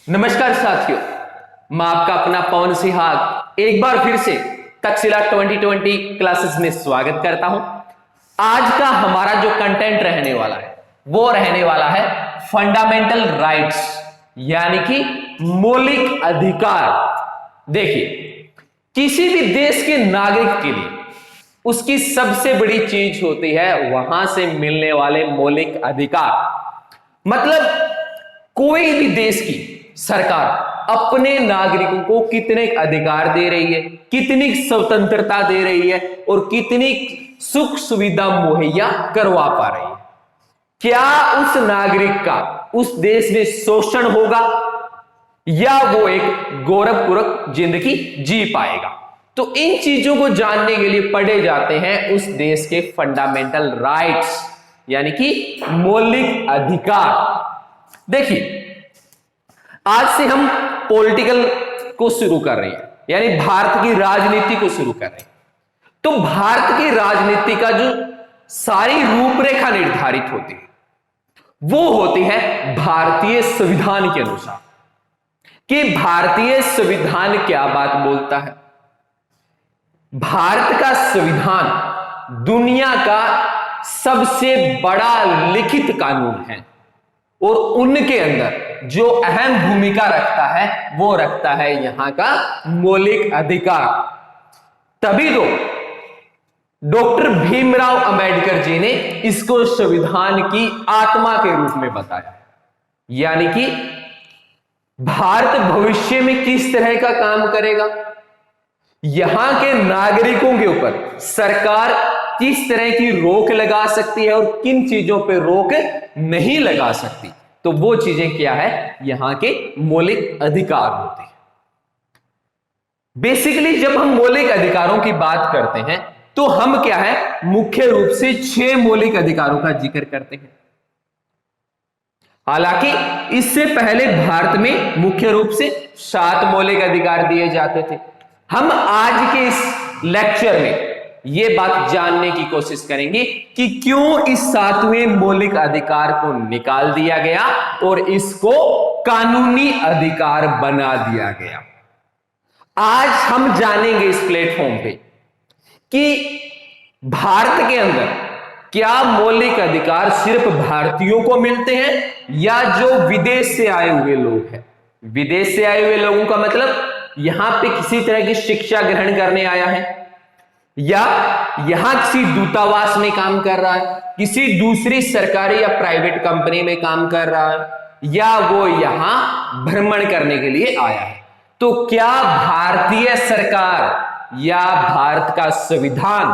नमस्कार साथियों, मैं आपका अपना पवन सिहाग एक बार फिर से तक्षशिला 2020 क्लासेस में स्वागत करता हूं। आज का हमारा जो कंटेंट रहने वाला है वो रहने वाला है फंडामेंटल राइट्स, यानी कि मौलिक अधिकार। देखिए, किसी भी देश के नागरिक के लिए उसकी सबसे बड़ी चीज होती है वहां से मिलने वाले मौलिक अधिकार। मतलब कोई भी देश की सरकार अपने नागरिकों को कितने अधिकार दे रही है, कितनी स्वतंत्रता दे रही है और कितनी सुख सुविधा मुहैया करवा पा रही है। क्या उस नागरिक का उस देश में शोषण होगा या वो एक गौरवपूर्वक जिंदगी जी पाएगा? तो इन चीजों को जानने के लिए पढ़े जाते हैं उस देश के फंडामेंटल राइट्स, यानी कि मौलिक अधिकार। देखिए, आज से हम पॉलिटिकल को शुरू कर रहे हैं, यानी भारत की राजनीति को शुरू कर रहे हैं। तो भारत की राजनीति का जो सारी रूपरेखा निर्धारित होती है वो होती है भारतीय संविधान के अनुसार, कि भारतीय संविधान क्या बात बोलता है। भारत का संविधान दुनिया का सबसे बड़ा लिखित कानून है और उनके अंदर जो अहम भूमिका रखता है वो रखता है यहां का मौलिक अधिकार। तभी तो डॉक्टर भीमराव अंबेडकर जी ने इसको संविधान की आत्मा के रूप में बताया, यानी कि भारत भविष्य में किस तरह का काम करेगा, यहां के नागरिकों के ऊपर सरकार किस तरह की रोक लगा सकती है और किन चीजों पर रोक नहीं लगा सकती। तो वो चीजें क्या है, यहां के मौलिक अधिकार होते हैं। बेसिकली जब हम मौलिक अधिकारों की बात करते हैं तो हम क्या है, मुख्य रूप से 6 मौलिक अधिकारों का जिक्र करते हैं। हालांकि इससे पहले भारत में मुख्य रूप से 7 मौलिक अधिकार दिए जाते थे। हम आज के इस लेक्चर में ये बात जानने की कोशिश करेंगे कि क्यों इस 7वें मौलिक अधिकार को निकाल दिया गया और इसको कानूनी अधिकार बना दिया गया। आज हम जानेंगे इस प्लेटफॉर्म पे कि भारत के अंदर क्या मौलिक अधिकार सिर्फ भारतीयों को मिलते हैं या जो विदेश से आए हुए लोग हैं। विदेश से आए हुए लोगों का मतलब यहां पे किसी तरह की शिक्षा ग्रहण करने आया है या यहां किसी दूतावास में काम कर रहा है, किसी दूसरी सरकारी या प्राइवेट कंपनी में काम कर रहा है, या वो यहां भ्रमण करने के लिए आया है। तो क्या भारतीय सरकार या भारत का संविधान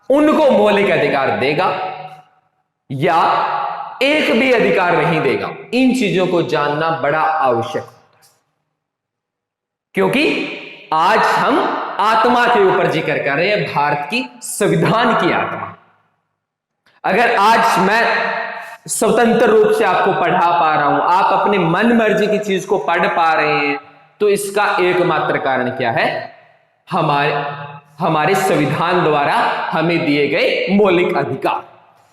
उनको मौलिक अधिकार देगा या एक भी अधिकार नहीं देगा? इन चीजों को जानना बड़ा आवश्यक होता है, क्योंकि आज हम आत्मा के ऊपर जिक्र कर रहे हैं, भारत की संविधान की आत्मा। अगर आज मैं स्वतंत्र रूप से आपको पढ़ा पा रहा हूं, आप अपने मन मर्जी की चीज को पढ़ पा रहे हैं, तो इसका एकमात्र कारण क्या है, हमारे संविधान द्वारा हमें दिए गए मौलिक अधिकार।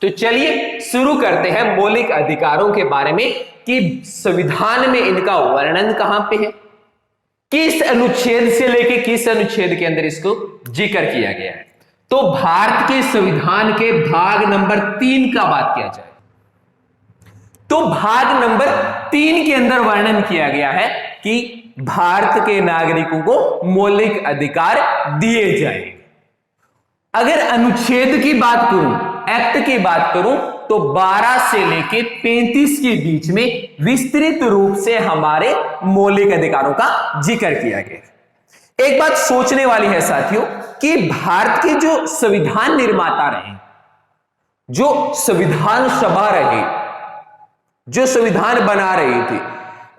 तो चलिए शुरू करते हैं मौलिक अधिकारों के बारे में कि संविधान में इनका वर्णन कहां पे है, किस अनुच्छेद से लेके किस अनुच्छेद के अंदर इसको जिक्र किया गया है। तो भारत के संविधान के भाग नंबर 3 का बात किया जाए तो भाग नंबर 3 के अंदर वर्णन किया गया है कि भारत के नागरिकों को मौलिक अधिकार दिए जाएंगे। अगर अनुच्छेद की बात करूं, एक्ट की बात करूं, तो 12 से लेके 35 के बीच में विस्तृत रूप से हमारे मौलिक अधिकारों का जिक्र किया गया। एक बात सोचने वाली है साथियों कि भारत के जो संविधान निर्माता रहे, जो संविधान सभा रही, जो संविधान बना रही थी,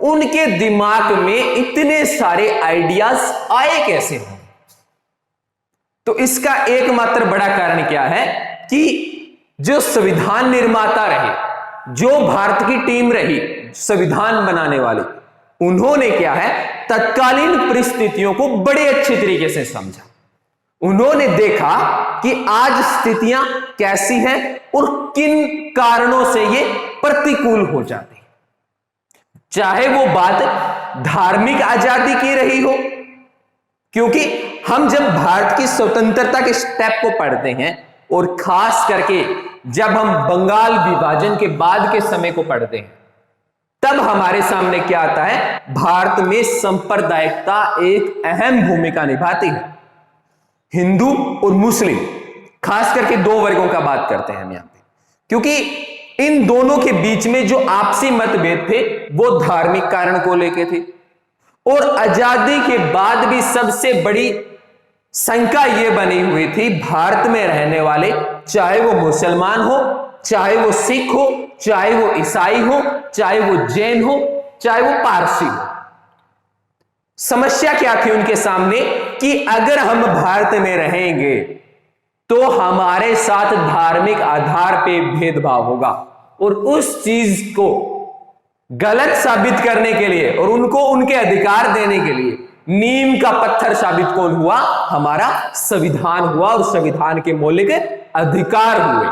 उनके दिमाग में इतने सारे आइडियाज आए कैसे हों? तो इसका एकमात्र बड़ा कारण क्या है कि जो संविधान निर्माता रहे, जो भारत की टीम रही संविधान बनाने वाली, उन्होंने क्या है, तत्कालीन परिस्थितियों को बड़े अच्छे तरीके से समझा। उन्होंने देखा कि आज स्थितियां कैसी हैं और किन कारणों से ये प्रतिकूल हो जाती हैं। चाहे वो बात धार्मिक आजादी की रही हो, क्योंकि हम जब भारत की स्वतंत्रता के स्टेप को पढ़ते हैं और खास करके जब हम बंगाल विभाजन के बाद के समय को पढ़ते हैं, तब हमारे सामने क्या आता है, भारत में सांप्रदायिकता एक अहम भूमिका निभाती है। हिंदू और मुस्लिम, खास करके दो वर्गों का बात करते हैं हम यहां पे, क्योंकि इन दोनों के बीच में जो आपसी मतभेद थे वो धार्मिक कारण को लेके थे। और आजादी के बाद भी सबसे बड़ी शंका यह बनी हुई थी, भारत में रहने वाले, चाहे वो मुसलमान हो, चाहे वो सिख हो, चाहे वो ईसाई हो, चाहे वो जैन हो, चाहे वो पारसी हो, समस्या क्या थी उनके सामने कि अगर हम भारत में रहेंगे तो हमारे साथ धार्मिक आधार पे भेदभाव होगा। और उस चीज को गलत साबित करने के लिए और उनको उनके अधिकार देने के लिए नीम का पत्थर साबित कौन हुआ, हमारा संविधान हुआ, और संविधान के मौलिक अधिकार हुए।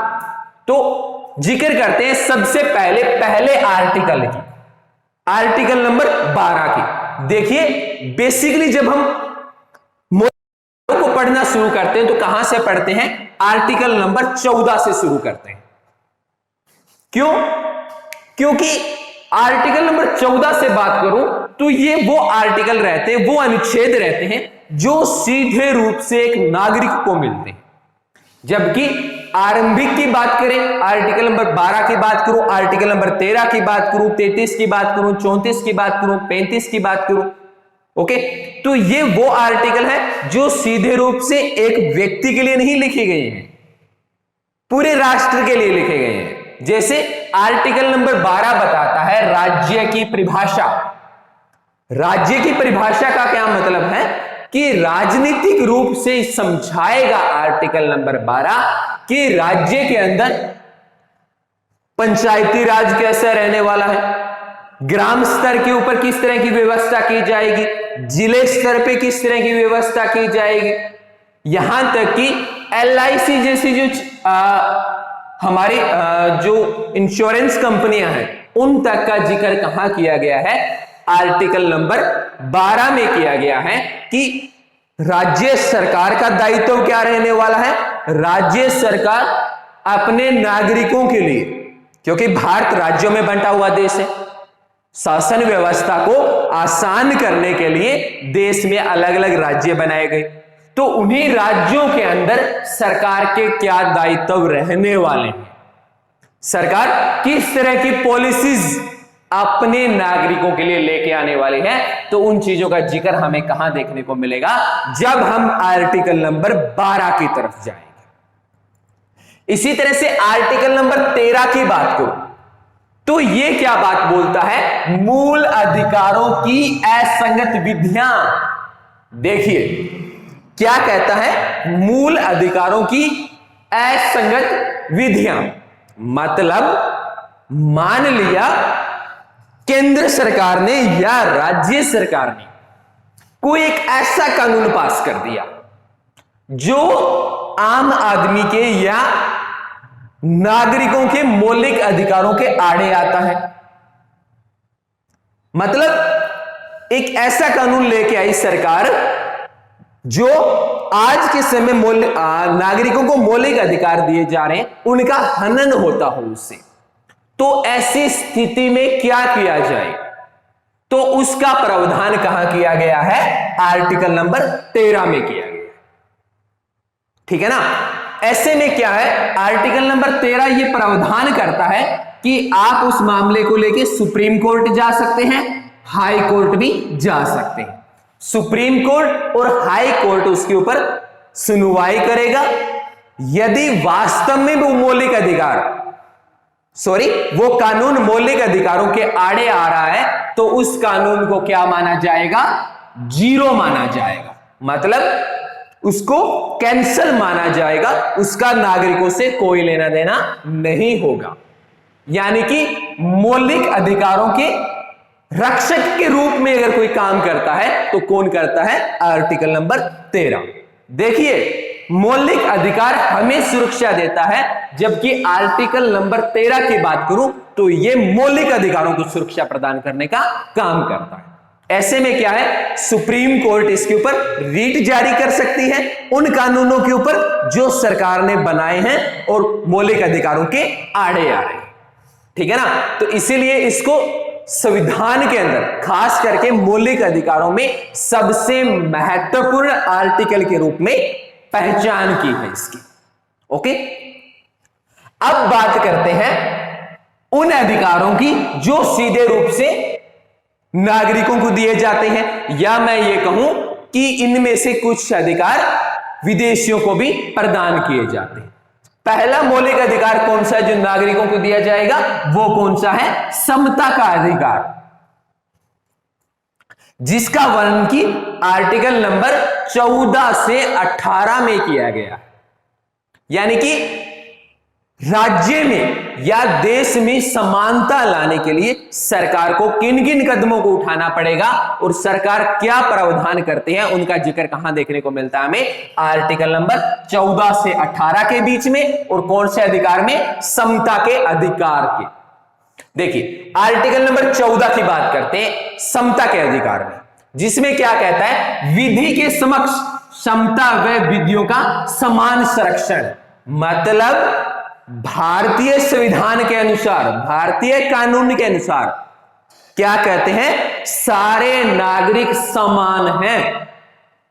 तो जिक्र करते हैं सबसे पहले आर्टिकल की, आर्टिकल नंबर 12 की। देखिए बेसिकली जब हम को पढ़ना शुरू करते हैं तो कहां से पढ़ते हैं, आर्टिकल नंबर 14 से शुरू करते हैं। क्यों? क्योंकि आर्टिकल नंबर 14 से बात करूं तो ये वो आर्टिकल रहते हैं, वो अनुच्छेद रहते हैं जो सीधे रूप से एक नागरिक को मिलते हैं। जबकि आरंभिक की बात करें, आर्टिकल नंबर 12 की बात करूं, आर्टिकल नंबर 13 की बात करूं, 33 की बात करूं, 34 की बात करूं, 35 की बात करूं, ओके, तो ये वो आर्टिकल है जो सीधे रूप से एक व्यक्ति के लिए नहीं लिखे गए हैं, पूरे राष्ट्र के लिए लिखे गए हैं। जैसे आर्टिकल नंबर 12 बताता है राज्य की परिभाषा। राज्य की परिभाषा का क्या मतलब है कि राजनीतिक रूप से समझाएगा आर्टिकल नंबर 12 कि राज्य के अंदर पंचायती राज कैसा रहने वाला है, ग्राम स्तर के ऊपर किस तरह की व्यवस्था की जाएगी, जिले स्तर पे किस तरह की व्यवस्था की जाएगी, यहां तक कि LIC जैसी जो हमारी जो इंश्योरेंस कंपनियां हैं उन तक का जिक्र कहां किया गया है, आर्टिकल नंबर 12 में किया गया है कि राज्य सरकार का दायित्व क्या रहने वाला है। राज्य सरकार अपने नागरिकों के लिए, क्योंकि भारत राज्यों में बंटा हुआ देश है, शासन व्यवस्था को आसान करने के लिए देश में अलग अलग राज्य बनाए गए, तो उन्हीं राज्यों के अंदर सरकार के क्या दायित्व रहने वाले हैं, सरकार किस तरह की पॉलिसीज अपने नागरिकों के लिए लेके आने वाले हैं, तो उन चीजों का जिक्र हमें कहां देखने को मिलेगा, जब हम आर्टिकल नंबर 12 की तरफ जाएंगे। इसी तरह से आर्टिकल नंबर 13 की बात करूं तो यह क्या बात बोलता है, मूल अधिकारों की असंगत विधियां। देखिए क्या कहता है, मूल अधिकारों की असंगत विधियां, मतलब मान लिया केंद्र सरकार ने या राज्य सरकार ने कोई एक ऐसा कानून पास कर दिया जो आम आदमी के या नागरिकों के मौलिक अधिकारों के आड़े आता है। मतलब एक ऐसा कानून लेके आई सरकार जो आज के समय नागरिकों को मौलिक अधिकार दिए जा रहे हैं, उनका हनन होता हो उससे, तो ऐसी स्थिति में क्या किया जाए, तो उसका प्रावधान कहां किया गया है, आर्टिकल नंबर 13 में किया गया। ठीक है ना। ऐसे में क्या है, आर्टिकल नंबर 13 यह प्रावधान करता है कि आप उस मामले को लेके सुप्रीम कोर्ट जा सकते हैं, हाई कोर्ट भी जा सकते हैं। सुप्रीम कोर्ट और हाई कोर्ट उसके ऊपर सुनवाई करेगा। यदि वास्तव में वो मौलिक अधिकार, वो कानून मौलिक अधिकारों के आड़े आ रहा है, तो उस कानून को क्या माना जाएगा, जीरो माना जाएगा, मतलब उसको कैंसल माना जाएगा, उसका नागरिकों से कोई लेना देना नहीं होगा। यानी कि मौलिक अधिकारों के रक्षक के रूप में अगर कोई काम करता है तो कौन करता है, आर्टिकल नंबर 13। देखिए मौलिक अधिकार हमें सुरक्षा देता है, जबकि आर्टिकल नंबर 13 की बात करूं तो ये मौलिक अधिकारों को सुरक्षा प्रदान करने का काम करता है। ऐसे में क्या है, सुप्रीम कोर्ट इसके ऊपर रीट जारी कर सकती है उन कानूनों के ऊपर जो सरकार ने बनाए हैं और मौलिक अधिकारों के आड़े आ रहे हैं। ठीक है ना, तो इसीलिए इसको संविधान के अंदर खास करके मौलिक अधिकारों में सबसे महत्वपूर्ण आर्टिकल के रूप में पहचान की है इसकी। ओके, अब बात करते हैं उन अधिकारों की जो सीधे रूप से नागरिकों को दिए जाते हैं, या मैं ये कहूं कि इनमें से कुछ अधिकार विदेशियों को भी प्रदान किए जाते हैं। पहला मौलिक अधिकार कौन सा है जो नागरिकों को दिया जाएगा, वो कौन सा है, समता का अधिकार, जिसका वर्णन की आर्टिकल नंबर 14 से 18 में किया गया। यानी कि राज्य में या देश में समानता लाने के लिए सरकार को किन किन कदमों को उठाना पड़ेगा और सरकार क्या प्रावधान करते हैं, उनका जिक्र कहां देखने को मिलता है हमें, आर्टिकल नंबर 14 से 18 के बीच में। और कौन से अधिकार में, समता के अधिकार के। देखिए आर्टिकल नंबर 14 की बात करते हैं समता के अधिकार में, जिसमें क्या कहता है, विधि के समक्ष समता व विधियों का समान संरक्षण। मतलब भारतीय संविधान के अनुसार, भारतीय कानून के अनुसार क्या कहते हैं, सारे नागरिक समान हैं,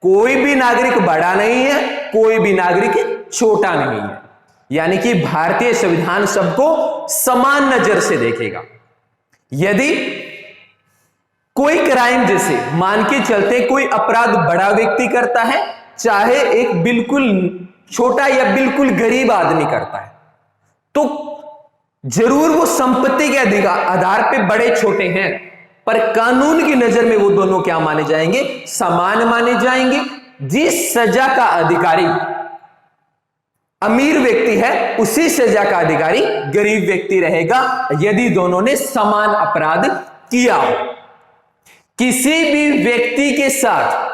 कोई भी नागरिक बड़ा नहीं है, कोई भी नागरिक छोटा नहीं है। यानी कि भारतीय संविधान सबको समान नजर से देखेगा। यदि कोई क्राइम, जैसे मान के चलते कोई अपराध बड़ा व्यक्ति करता है, चाहे एक बिल्कुल छोटा या बिल्कुल गरीब आदमी करता है, तो जरूर वो संपत्ति के आधार पे बड़े छोटे हैं, पर कानून की नजर में वो दोनों क्या माने जाएंगे, समान माने जाएंगे। जिस सजा का अधिकारी अमीर व्यक्ति है, उसी सजा का अधिकारी गरीब व्यक्ति रहेगा, यदि दोनों ने समान अपराध किया हो। किसी भी व्यक्ति के साथ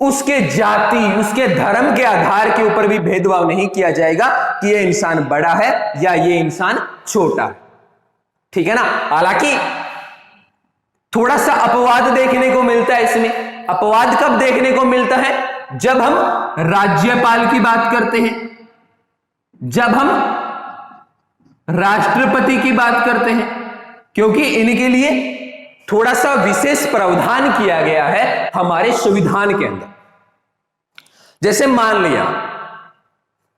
उसके जाति, उसके धर्म के आधार के ऊपर भी भेदभाव नहीं किया जाएगा कि ये इंसान बड़ा है या ये इंसान छोटा है। ठीक है ना। हालांकि थोड़ा सा अपवाद देखने को मिलता है इसमें। अपवाद कब देखने को मिलता है, जब हम राज्यपाल की बात करते हैं, जब हम राष्ट्रपति की बात करते हैं, क्योंकि इनके लिए थोड़ा सा विशेष प्रावधान किया गया है हमारे संविधान के अंदर। जैसे मान लिया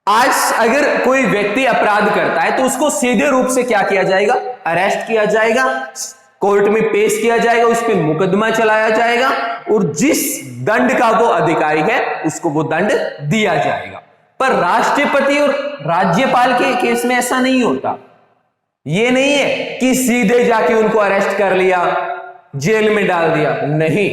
आज अगर कोई व्यक्ति अपराध करता है तो उसको सीधे रूप से क्या किया जाएगा, अरेस्ट किया जाएगा, कोर्ट में पेश किया जाएगा, उस पर मुकदमा चलाया जाएगा और जिस दंड का वो अधिकारी है उसको वो दंड दिया जाएगा। पर राष्ट्रपति और राज्यपाल के केस में ऐसा नहीं होता। ये नहीं है कि सीधे जाके उनको अरेस्ट कर लिया, जेल में डाल दिया, नहीं,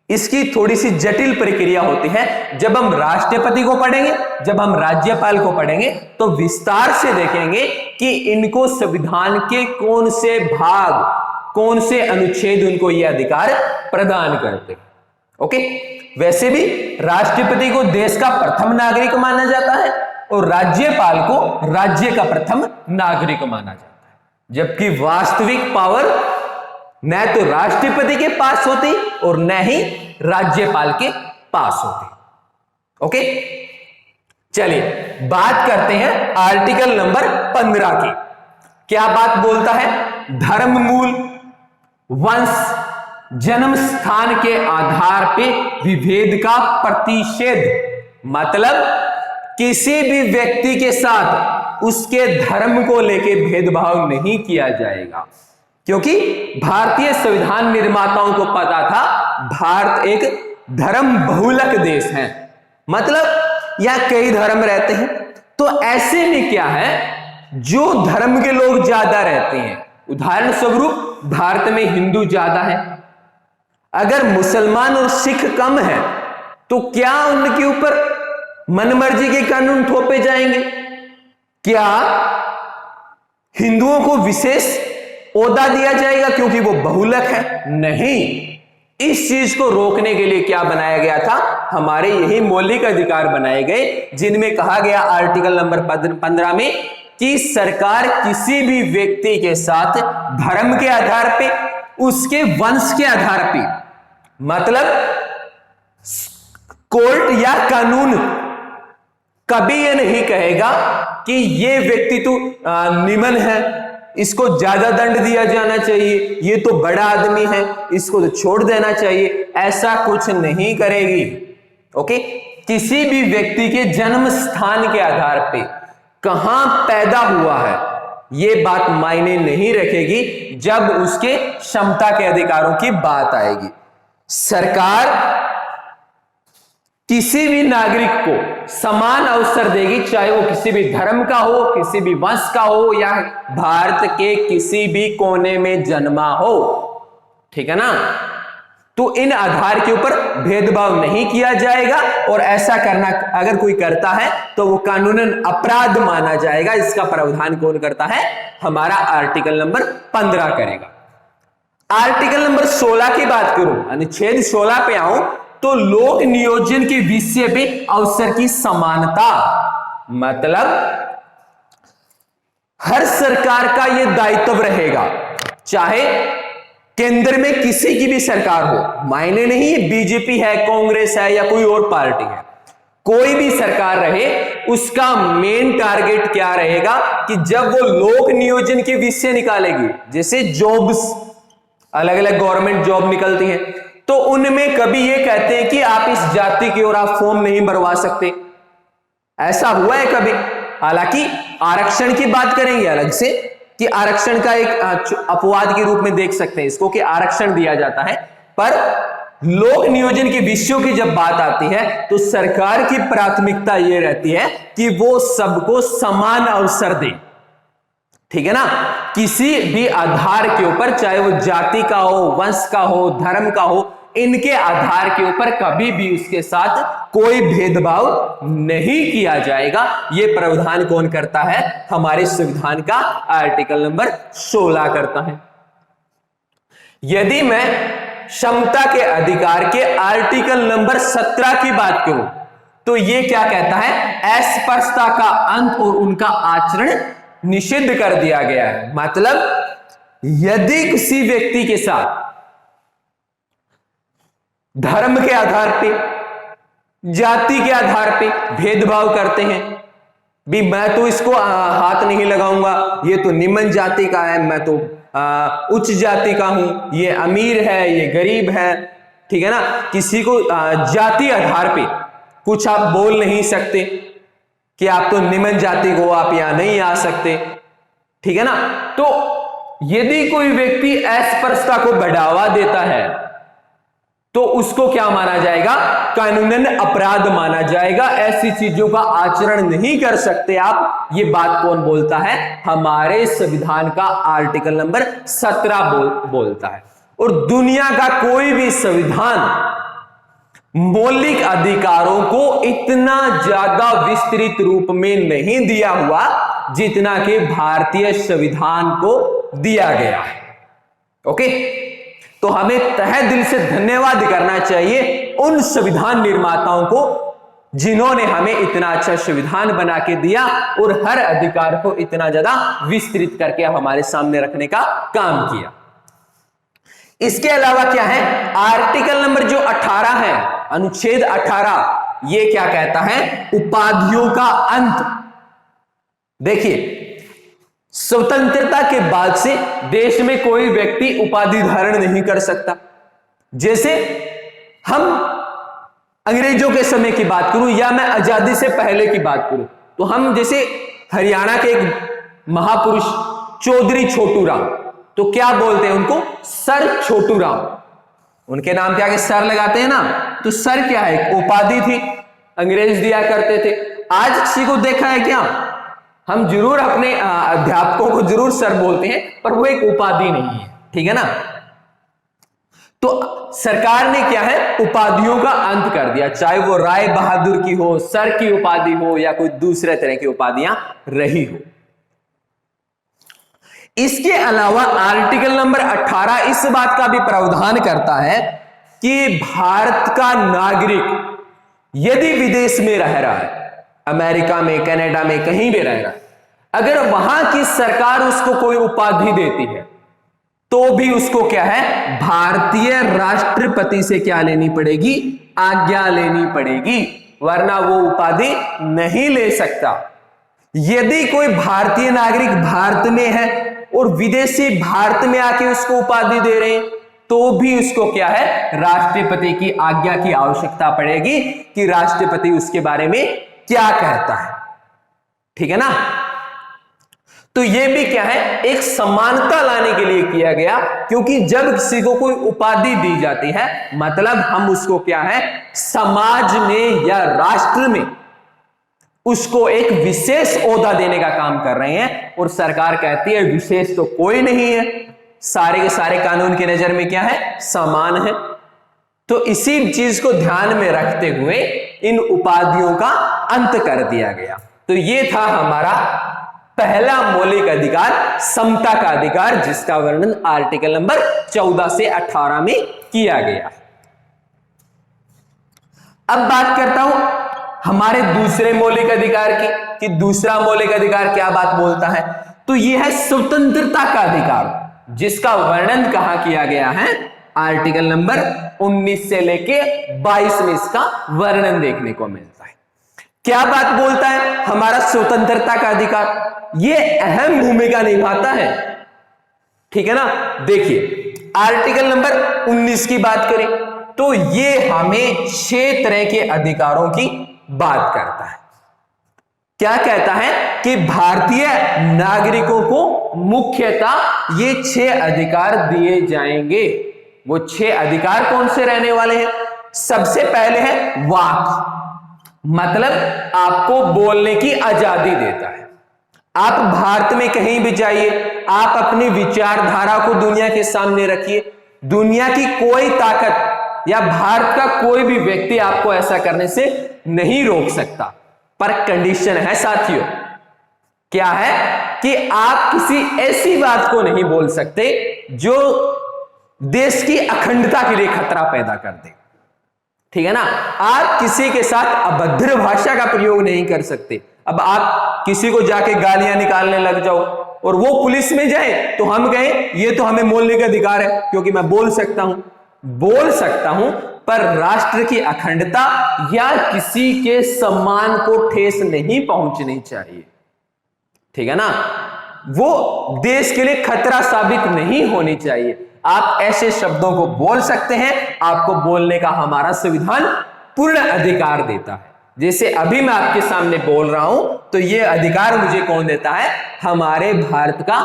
इसकी थोड़ी सी जटिल प्रक्रिया होती है। जब हम राष्ट्रपति को पढ़ेंगे, जब हम राज्यपाल को पढ़ेंगे तो विस्तार से देखेंगे कि इनको संविधान के कौन से भाग, कौन से अनुच्छेद उनको यह अधिकार प्रदान करते हैं। ओके, वैसे भी राष्ट्रपति को देश का प्रथम नागरिक माना जाता है और राज्यपाल को राज्य का प्रथम नागरिक माना जाता है, जबकि वास्तविक पावर न तो राष्ट्रपति के पास होती और न ही राज्यपाल के पास होती। ओके, चलिए बात करते हैं आर्टिकल नंबर 15 की। क्या बात बोलता है, धर्म, मूल, वंश, जन्म स्थान के आधार पे विभेद का प्रतिषेध। मतलब किसी भी व्यक्ति के साथ उसके धर्म को लेके भेदभाव नहीं किया जाएगा, क्योंकि भारतीय संविधान निर्माताओं को पता था भारत एक धर्म बहुलक देश है, मतलब यहां कई धर्म रहते हैं। तो ऐसे में क्या है, जो धर्म के लोग ज्यादा रहते हैं, उदाहरण स्वरूप भारत में हिंदू ज्यादा है, अगर मुसलमान और सिख कम है तो क्या उनके ऊपर मनमर्जी के कानून थोपे जाएंगे? क्या हिंदुओं को विशेष ओहदा दिया जाएगा क्योंकि वो बहुलक है? नहीं। इस चीज को रोकने के लिए क्या बनाया गया था, हमारे यही मौलिक अधिकार बनाए गए, जिनमें कहा गया आर्टिकल नंबर 15 में कि सरकार किसी भी व्यक्ति के साथ धर्म के आधार पे, उसके वंश के आधार पे, मतलब कोर्ट या कानून कभी यह नहीं कहेगा कि ये व्यक्ति तो निमन है, इसको ज्यादा दंड दिया जाना चाहिए, ये तो बड़ा आदमी है, इसको तो छोड़ देना चाहिए, ऐसा कुछ नहीं करेगी। ओके, किसी भी व्यक्ति के जन्म स्थान के आधार पे, कहां पैदा हुआ है, ये बात मायने नहीं रखेगी जब उसके क्षमता के अधिकारों की बात आएगी। सरकार किसी भी नागरिक को समान अवसर देगी, चाहे वो किसी भी धर्म का हो, किसी भी वंश का हो, या भारत के किसी भी कोने में जन्मा हो। ठीक है ना? तो इन आधार के ऊपर भेदभाव नहीं किया जाएगा, और ऐसा करना अगर कोई करता है तो वो कानूनन अपराध माना जाएगा। इसका प्रावधान कौन करता है? हमारा आर्टिकल नंबर 15 करेगा। आर्टिकल नंबर 16 की बात करूं, अनुच्छेद 16 पे आऊं तो लोक नियोजन के विषय पे अवसर की समानता, मतलब हर सरकार का यह दायित्व रहेगा, चाहे केंद्र में किसी की भी सरकार हो, मायने नहीं बीजेपी है, कांग्रेस है, या कोई और पार्टी है, कोई भी सरकार रहे, उसका मेन टारगेट क्या रहेगा कि जब वो लोक नियोजन के विषय निकालेगी, जैसे जॉब्स, अलग अलग गवर्नमेंट जॉब निकलती हैं, तो उनमें कभी ये कहते हैं कि आप इस जाति की ओर आप फॉर्म नहीं भरवा सकते। ऐसा हुआ है कभी? हालांकि आरक्षण की बात करेंगे अलग से, कि आरक्षण का एक अपवाद के रूप में देख सकते हैं इसको, कि आरक्षण दिया जाता है, पर लोक नियोजन के विषयों की जब बात आती है तो सरकार की प्राथमिकता यह रहती है कि वो सबको समान अवसर दे। ठीक है ना? किसी भी आधार के ऊपर, चाहे वो जाति का हो, वंश का हो, धर्म का हो, इनके आधार के ऊपर कभी भी उसके साथ कोई भेदभाव नहीं किया जाएगा। यह प्रावधान कौन करता है? हमारे संविधान का आर्टिकल नंबर 16 करता है। यदि मैं क्षमता के अधिकार के आर्टिकल नंबर 17 की बात करूं तो यह क्या कहता है? अस्पृश्यता का अंत और उनका आचरण निषिद्ध कर दिया गया है। मतलब यदि किसी व्यक्ति के साथ धर्म के आधार पे, जाति के आधार पे भेदभाव करते हैं, भी मैं तो इसको हाथ नहीं लगाऊंगा, ये तो निम्न जाति का है, मैं तो उच्च जाति का हूं, ये अमीर है, ये गरीब है, ठीक है ना, किसी को जाति आधार पे कुछ आप बोल नहीं सकते कि आप तो निम्न जाति को, आप यहां नहीं आ सकते, ठीक है ना। तो यदि कोई व्यक्ति अस्पृश्यता को बढ़ावा देता है तो उसको क्या माना जाएगा? कानूनन अपराध माना जाएगा। ऐसी चीजों का आचरण नहीं कर सकते आप। ये बात कौन बोलता है? हमारे संविधान का आर्टिकल नंबर 17 बोलता है। और दुनिया का कोई भी संविधान मौलिक अधिकारों को इतना ज्यादा विस्तृत रूप में नहीं दिया हुआ जितना कि भारतीय संविधान को दिया गया है। ओके, तो हमें तहे दिल से धन्यवाद करना चाहिए उन संविधान निर्माताओं को जिन्होंने हमें इतना अच्छा संविधान बना के दिया और हर अधिकार को इतना ज्यादा विस्तृत करके हमारे सामने रखने का काम किया। इसके अलावा क्या है? आर्टिकल नंबर जो 18 है, अनुच्छेद 18, ये क्या कहता है? उपाधियों का अंत। देखिए, स्वतंत्रता के बाद से देश में कोई व्यक्ति उपाधि धारण नहीं कर सकता। जैसे हम अंग्रेजों के समय की बात करूं या मैं आजादी से पहले की बात करूं, तो हम जैसे हरियाणा के एक महापुरुष चौधरी छोटू राम, तो क्या बोलते हैं उनको? सर छोटू राम। उनके नाम पे आगे सर लगाते हैं ना, तो सर क्या है? एक उपाधि थी, अंग्रेज दिया करते थे। आज किसी को देखा है क्या? हम जरूर अपने अध्यापकों को जरूर सर बोलते हैं, पर वो एक उपाधि नहीं है, ठीक है ना। तो सरकार ने क्या है? उपाधियों का अंत कर दिया, चाहे वो राय बहादुर की हो, सर की उपाधि हो, या कोई दूसरे तरह की उपाधियां रही हो। इसके अलावा आर्टिकल नंबर 18 इस बात का भी प्रावधान करता है कि भारत का नागरिक यदि विदेश में रह रहा है, अमेरिका में, कनाडा में, कहीं भी रह रहा है, अगर वहां की सरकार उसको कोई उपाधि देती है तो भी उसको क्या है, भारतीय राष्ट्रपति से क्या लेनी पड़ेगी, आज्ञा लेनी पड़ेगी, वरना वो उपाधि नहीं ले सकता। यदि कोई भारतीय नागरिक भारत में है और विदेशी भारत में आके उसको उपाधि दे रहे हैं तो भी उसको क्या है, राष्ट्रपति की आज्ञा की आवश्यकता पड़ेगी कि राष्ट्रपति उसके बारे में क्या कहता है। ठीक है ना। तो यह भी क्या है, एक समानता लाने के लिए किया गया, क्योंकि जब किसी को कोई उपाधि दी जाती है मतलब हम उसको क्या है, समाज में या राष्ट्र में उसको एक विशेष ओहदा देने का काम कर रहे हैं। और सरकार कहती है विशेष तो कोई नहीं है, सारे के सारे कानून की नजर में क्या है, समान है। तो इसी चीज को ध्यान में रखते हुए इन उपाधियों का अंत कर दिया गया। तो ये था हमारा पहला मौलिक अधिकार, समता का अधिकार, जिसका वर्णन आर्टिकल नंबर 14 से 18 में किया गया। अब बात करता हूं हमारे दूसरे मौलिक अधिकार की, कि दूसरा मौलिक अधिकार क्या बात बोलता है। तो यह है स्वतंत्रता का अधिकार, जिसका वर्णन कहां किया गया है, आर्टिकल नंबर 19 से लेके 22 में इसका वर्णन देखने को मिलता है। क्या बात बोलता है हमारा स्वतंत्रता का अधिकार, यह अहम भूमिका निभाता है। ठीक है ना। देखिए आर्टिकल नंबर 19 की बात करें तो यह हमें 6 तरह के अधिकारों की बात करता है। क्या कहता है कि भारतीय नागरिकों को मुख्यतः ये 6 अधिकार दिए जाएंगे। वो 6 अधिकार कौन से रहने वाले हैं। सबसे पहले है वाक, मतलब आपको बोलने की आजादी देता है। आप भारत में कहीं भी जाइए, आप अपनी विचारधारा को दुनिया के सामने रखिए, दुनिया की कोई ताकत या भारत का कोई भी व्यक्ति आपको ऐसा करने से नहीं रोक सकता। पर कंडीशन है साथियों, क्या है कि आप किसी ऐसी बात को नहीं बोल सकते जो देश की अखंडता के लिए खतरा पैदा कर दे। ठीक है ना। आप किसी के साथ अभद्र भाषा का प्रयोग नहीं कर सकते। अब आप किसी को जाके गालियां निकालने लग जाओ और वो पुलिस में जाए तो हम कहें ये तो हमें मौलिक अधिकार है क्योंकि मैं बोल सकता हूं, पर राष्ट्र की अखंडता या किसी के सम्मान को ठेस नहीं पहुंचनी चाहिए। ठीक है ना। वो देश के लिए खतरा साबित नहीं होनी चाहिए। आप ऐसे शब्दों को बोल सकते हैं, आपको बोलने का हमारा संविधान पूर्ण अधिकार देता है। जैसे अभी मैं आपके सामने बोल रहा हूं तो यह अधिकार मुझे कौन देता है, हमारे भारत का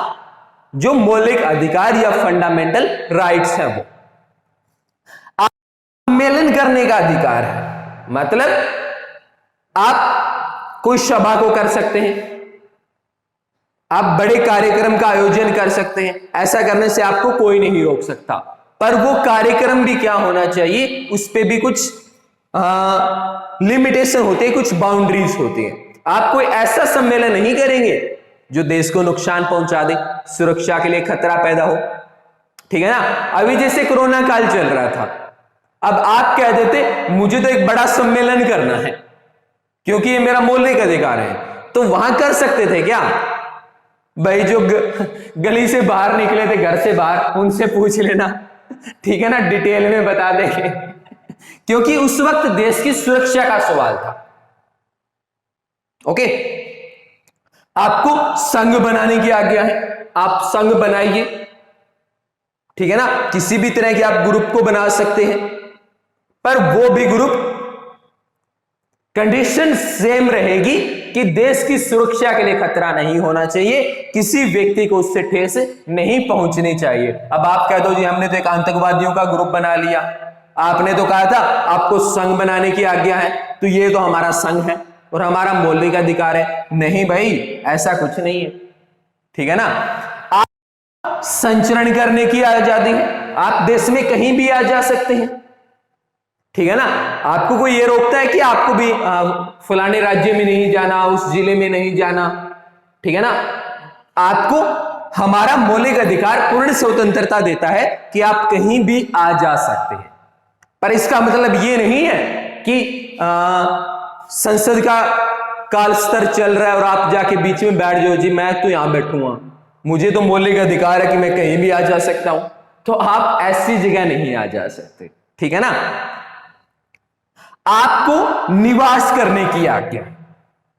जो मौलिक अधिकार या फंडामेंटल राइट्स है वो। आप सम्मेलन करने का अधिकार है, मतलब आप कोई सभा को कर सकते हैं, आप बड़े कार्यक्रम का आयोजन कर सकते हैं, ऐसा करने से आपको कोई नहीं रोक सकता। पर वो कार्यक्रम भी क्या होना चाहिए, उस पे भी कुछ लिमिटेशन होते हैं, कुछ बाउंड्रीज होती हैं। आप कोई ऐसा सम्मेलन नहीं करेंगे जो देश को नुकसान पहुंचा दे, सुरक्षा के लिए खतरा पैदा हो। ठीक है ना। अभी जैसे कोरोना काल चल रहा था, अब आप कह देते मुझे तो एक बड़ा सम्मेलन करना है क्योंकि ये मेरा मौलिक अधिकार है, तो वहां कर सकते थे क्या भाई, जो गली से बाहर निकले थे, घर से बाहर, उनसे पूछ लेना। ठीक है ना, डिटेल में बता देंगे क्योंकि उस वक्त देश की सुरक्षा का सवाल था। ओके। आपको संघ बनाने की आज्ञा है, आप संघ बनाइए। ठीक है ना। किसी भी तरह के आप ग्रुप को बना सकते हैं, पर वो भी ग्रुप कंडीशन सेम रहेगी कि देश की सुरक्षा के लिए खतरा नहीं होना चाहिए, किसी व्यक्ति को उससे ठेस नहीं पहुंचनी चाहिए। अब आप कह दो जी हमने तो एक आतंकवादियों का ग्रुप बना लिया, आपने तो कहा था आपको संघ बनाने की आज्ञा है, तो ये तो हमारा संघ है और हमारा मौलिक अधिकार है। नहीं भाई, ऐसा कुछ नहीं है। ठीक है ना। आप संचरण करने की आजादी है, आप देश में कहीं भी आ जा सकते हैं। ठीक है ना। आपको कोई ये रोकता है कि आपको भी फलाने राज्य में नहीं जाना, उस जिले में नहीं जाना। ठीक है ना। आपको हमारा मौलिक अधिकार पूर्ण स्वतंत्रता देता है कि आप कहीं भी आ जा सकते हैं। पर इसका मतलब ये नहीं है कि संसद का काल स्तर चल रहा है और आप जाके बीच में बैठ जाओ, जी मैं तो यहां बैठूंगा, मुझे तो मौलिक अधिकार है कि मैं कहीं भी आ जा सकता हूं, तो आप ऐसी जगह नहीं आ जा सकते। ठीक है ना। आपको निवास करने की आज्ञा,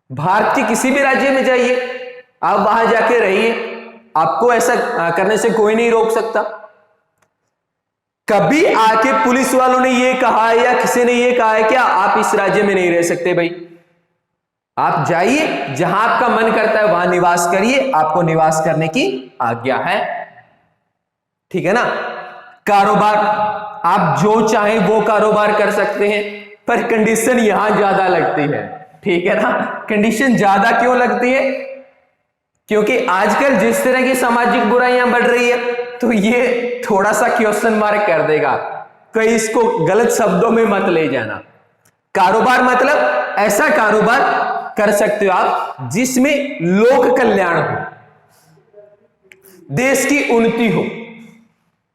भारत के किसी भी राज्य में जाइए, आप वहां जाके रहिए, आपको ऐसा करने से कोई नहीं रोक सकता। कभी आके पुलिस वालों ने यह कहा है या किसी ने यह कहा है कि आप इस राज्य में नहीं रह सकते। भाई आप जाइए, जहां आपका मन करता है वहां निवास करिए, आपको निवास करने की आज्ञा है। ठीक है ना। कारोबार, आप जो चाहें वो कारोबार कर सकते हैं, पर कंडीशन यहां ज्यादा लगती है। ठीक है ना। कंडीशन ज्यादा क्यों लगती है? क्योंकि आजकल जिस तरह की सामाजिक बुराइयां बढ़ रही है, तो ये थोड़ा सा क्वेश्चन मार्क कर देगा। कहीं इसको गलत शब्दों में मत ले जाना। कारोबार मतलब ऐसा कारोबार कर सकते हो आप जिसमें लोक कल्याण हो, देश की उन्नति हो,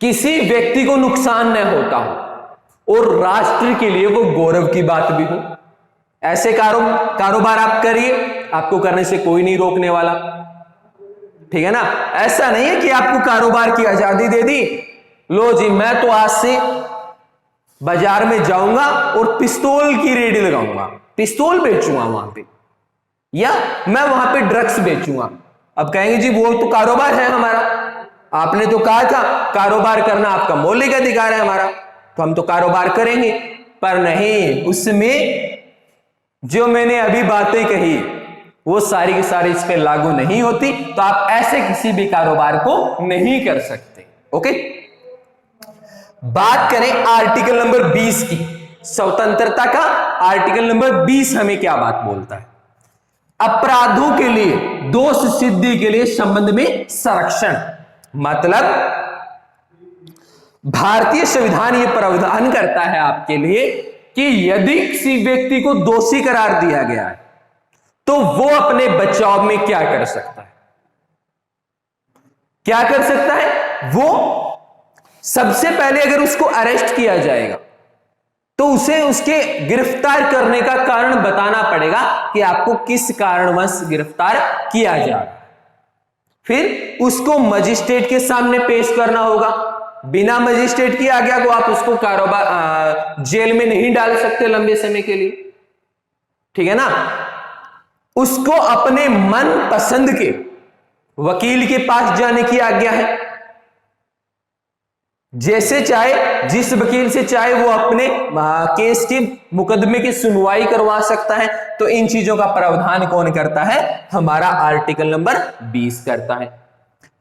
किसी व्यक्ति को नुकसान न होता हो और राष्ट्र के लिए वो गौरव की बात भी हो। ऐसे कारोबार आप करिए, आपको करने से कोई नहीं रोकने वाला। ठीक है ना। ऐसा नहीं है कि आपको कारोबार की आजादी दे दी, लो जी मैं तो आज से बाजार में जाऊंगा और पिस्तौल की रेडी लगाऊंगा, पिस्तौल बेचूंगा वहां पे, या मैं वहां पे ड्रग्स बेचूंगा। अब कहेंगे जी वो तो कारोबार है हमारा, आपने तो कहा था कारोबार करना आपका मौलिक अधिकार है हमारा, तो हम तो कारोबार करेंगे। पर नहीं, उसमें जो मैंने अभी बातें कही वो सारी की सारी इस पे लागू नहीं होती, तो आप ऐसे किसी भी कारोबार को नहीं कर सकते। ओके। बात करें आर्टिकल नंबर 20 की, स्वतंत्रता का आर्टिकल नंबर 20 हमें क्या बात बोलता है? अपराधों के लिए, दोष सिद्धि के लिए संबंध में संरक्षण। मतलब भारतीय संविधान यह प्रावधान करता है आपके लिए कि यदि किसी व्यक्ति को दोषी करार दिया गया है तो वो अपने बचाव में क्या कर सकता है? क्या कर सकता है? वो सबसे पहले अगर उसको अरेस्ट किया जाएगा तो उसे उसके गिरफ्तार करने का कारण बताना पड़ेगा कि आपको किस कारणवश गिरफ्तार किया जा रहा है। फिर उसको मजिस्ट्रेट के सामने पेश करना होगा। बिना मजिस्ट्रेट की आज्ञा को आप उसको जेल में नहीं डाल सकते लंबे समय के लिए। ठीक है ना। उसको अपने मन पसंद के वकील के पास जाने की आज्ञा है, जैसे चाहे, जिस वकील से चाहे वो अपने केस के मुकदमे की सुनवाई करवा सकता है। तो इन चीजों का प्रावधान कौन करता है? हमारा आर्टिकल नंबर 20 करता है।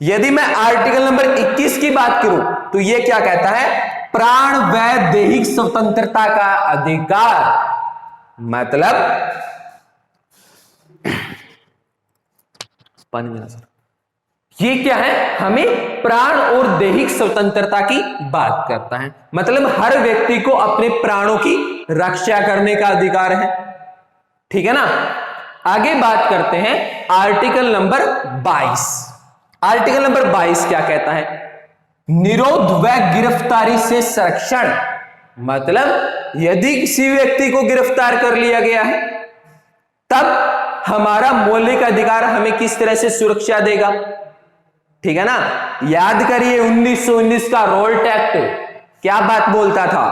यदि मैं आर्टिकल नंबर 21 की बात करूं तो यह क्या कहता है? प्राण व दैहिक स्वतंत्रता का अधिकार। मतलब पानी देना सर। ये क्या है? हमें प्राण और दैहिक स्वतंत्रता की बात करता है। मतलब हर व्यक्ति को अपने प्राणों की रक्षा करने का अधिकार है। ठीक है ना। आगे बात करते हैं आर्टिकल नंबर 22। आर्टिकल नंबर 22 क्या कहता है? निरोध व गिरफ्तारी से संरक्षण। मतलब यदि किसी व्यक्ति को गिरफ्तार कर लिया गया है तब हमारा मौलिक अधिकार हमें किस तरह से सुरक्षा देगा? ठीक है ना। याद करिए 1919 का रोल्ट एक्ट क्या बात बोलता था?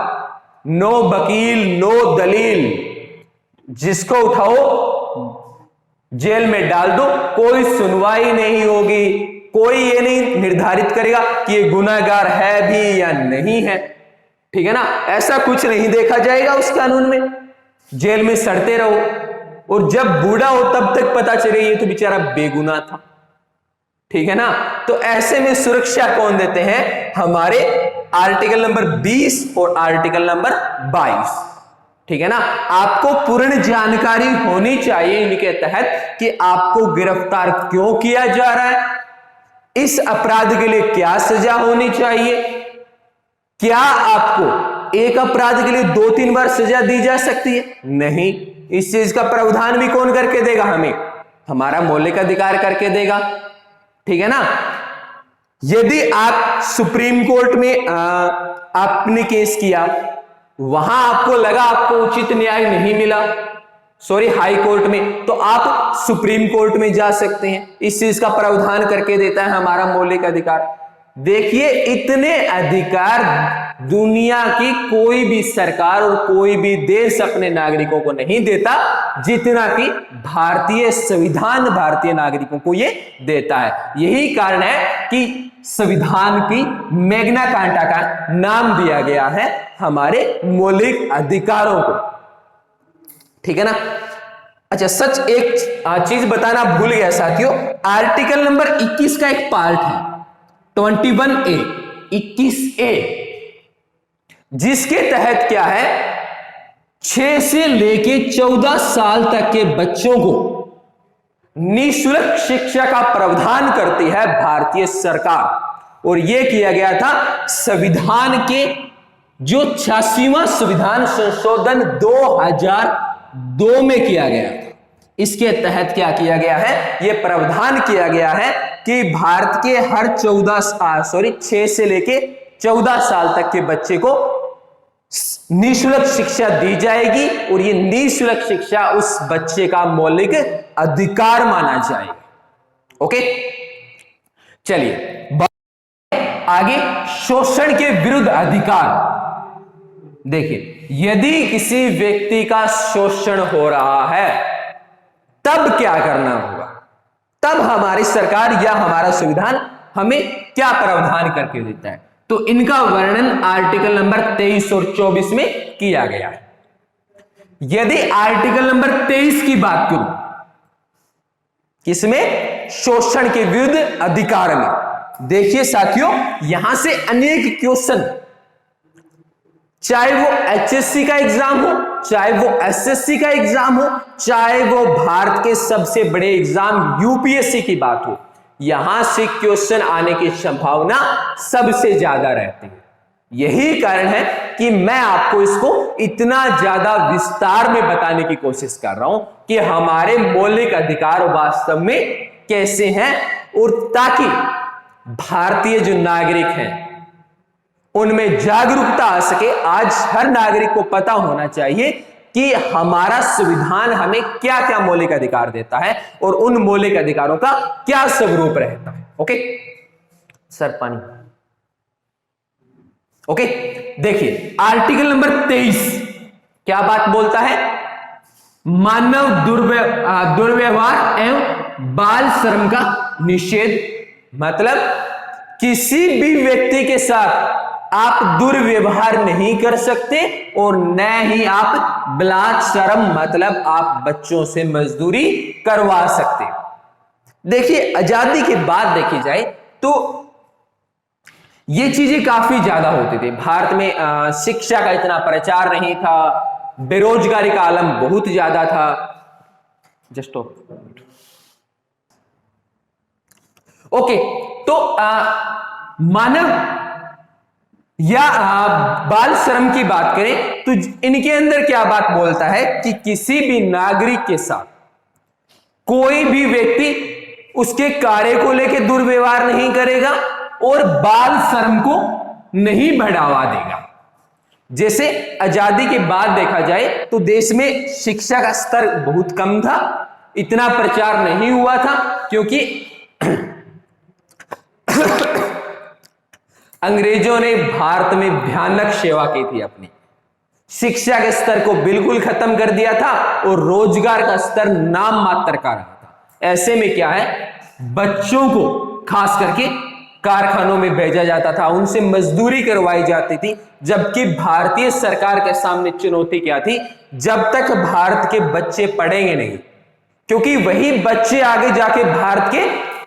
नो वकील नो दलील, जिसको उठाओ जेल में डाल दो, कोई सुनवाई नहीं होगी, कोई ये नहीं निर्धारित करेगा कि ये गुनाहगार है भी या नहीं है। ठीक है ना। ऐसा कुछ नहीं देखा जाएगा उस कानून में। जेल में सड़ते रहो और जब बूढ़ा हो तब तक पता चले ये तो बेचारा बेगुनाह था। ठीक है ना। तो ऐसे में सुरक्षा कौन देते हैं? हमारे आर्टिकल नंबर 20 और आर्टिकल नंबर 22। ठीक है ना। आपको पूर्ण जानकारी होनी चाहिए इनके तहत कि आपको गिरफ्तार क्यों किया जा रहा है, इस अपराध के लिए क्या सजा होनी चाहिए, क्या आपको एक अपराध के लिए 2-3 बार सजा दी जा सकती है? नहीं। इस चीज का प्रावधान भी कौन करके देगा? हमें हमारा मौलिक अधिकार करके देगा। ठीक है ना। यदि आप सुप्रीम कोर्ट में आपने केस किया, वहां आपको लगा आपको उचित न्याय नहीं मिला, सॉरी हाई कोर्ट में, तो आप सुप्रीम कोर्ट में जा सकते हैं। इस चीज का प्रावधान करके देता है हमारा मौलिक अधिकार। देखिए, इतने अधिकार दुनिया की कोई भी सरकार और कोई भी देश अपने नागरिकों को नहीं देता जितना कि भारतीय संविधान भारतीय नागरिकों को ये देता है। यही कारण है कि संविधान की मैग्ना कार्टा का नाम दिया गया है हमारे मौलिक अधिकारों को। ठीक है ना। अच्छा, सच एक चीज बताना भूल गया साथियों, आर्टिकल नंबर 21 का एक पार्ट है 21A 21A, जिसके तहत क्या है, 6 से लेके 14 साल तक के बच्चों को निःशुल्क शिक्षा का प्रावधान करती है भारतीय सरकार। और यह किया गया था संविधान के जो 86वां संविधान संशोधन 2002 में किया गया था। इसके तहत क्या किया गया है, यह प्रावधान किया गया है कि भारत के हर 6 से लेके 14 साल तक के बच्चे को निःशुल्क शिक्षा दी जाएगी और ये निःशुल्क शिक्षा उस बच्चे का मौलिक अधिकार माना जाएगा। ओके, चलिए आगे, शोषण के विरुद्ध अधिकार। देखिए, यदि किसी व्यक्ति का शोषण हो रहा है तब क्या करना होगा, तब हमारी सरकार या हमारा संविधान हमें क्या प्रावधान करके देता है, तो इनका वर्णन आर्टिकल नंबर 23 और 24 में किया गया है। यदि आर्टिकल नंबर 23 की बात करूं, किसमें, शोषण के विरुद्ध अधिकार में, देखिए साथियों, यहां से अनेक क्वेश्चन, चाहे वो एचएससी का एग्जाम हो, चाहे वो एसएससी का एग्जाम हो, चाहे वो भारत के सबसे बड़े एग्जाम यूपीएससी की बात हो, यहां से क्वेश्चन आने की संभावना सबसे ज्यादा रहती है। यही कारण है कि मैं आपको इसको इतना ज्यादा विस्तार में बताने की कोशिश कर रहा हूं कि हमारे मौलिक अधिकार वास्तव में कैसे हैं, और ताकि भारतीय जो नागरिक हैं उनमें जागरूकता आ सके। आज हर नागरिक को पता होना चाहिए कि हमारा संविधान हमें क्या क्या मौलिक अधिकार देता है और उन मौलिक अधिकारों का क्या स्वरूप रहता है। ओके सर, पानी। ओके, देखिए आर्टिकल नंबर 23 क्या बात बोलता है, मानव दुर्व्यवहार एवं बाल श्रम का निषेध। मतलब किसी भी व्यक्ति के साथ आप दुर्व्यवहार नहीं कर सकते और न ही आप बाल श्रम मतलब आप बच्चों से मजदूरी करवा सकते। देखिए, आजादी के बाद देखी जाए तो ये चीजें काफी ज्यादा होती थी भारत में। शिक्षा का इतना प्रचार नहीं था, बेरोजगारी का आलम बहुत ज्यादा था। जस्ट ओके, तो मानव या बाल श्रम की बात करें तो इनके अंदर क्या बात बोलता है कि किसी भी नागरिक के साथ कोई भी व्यक्ति उसके कार्य को लेकर दुर्व्यवहार नहीं करेगा और बाल श्रम को नहीं बढ़ावा देगा। जैसे आजादी के बाद देखा जाए तो देश में शिक्षा का स्तर बहुत कम था, इतना प्रचार नहीं हुआ था क्योंकि अंग्रेजों ने भारत में भयानक सेवा की थी अपनी। शिक्षा के स्तर को बिल्कुल खत्म कर दिया था और रोजगार का स्तर नाम मात्र का रहा था। ऐसे में क्या है, बच्चों को खास करके कारखानों में भेजा जाता था, उनसे मजदूरी करवाई जाती थी। जबकि भारतीय सरकार के सामने चुनौती क्या थी, जब तक भारत के बच्चे पढ़ेंगे नहीं, क्योंकि वही बच्चे आगे जाके भारत के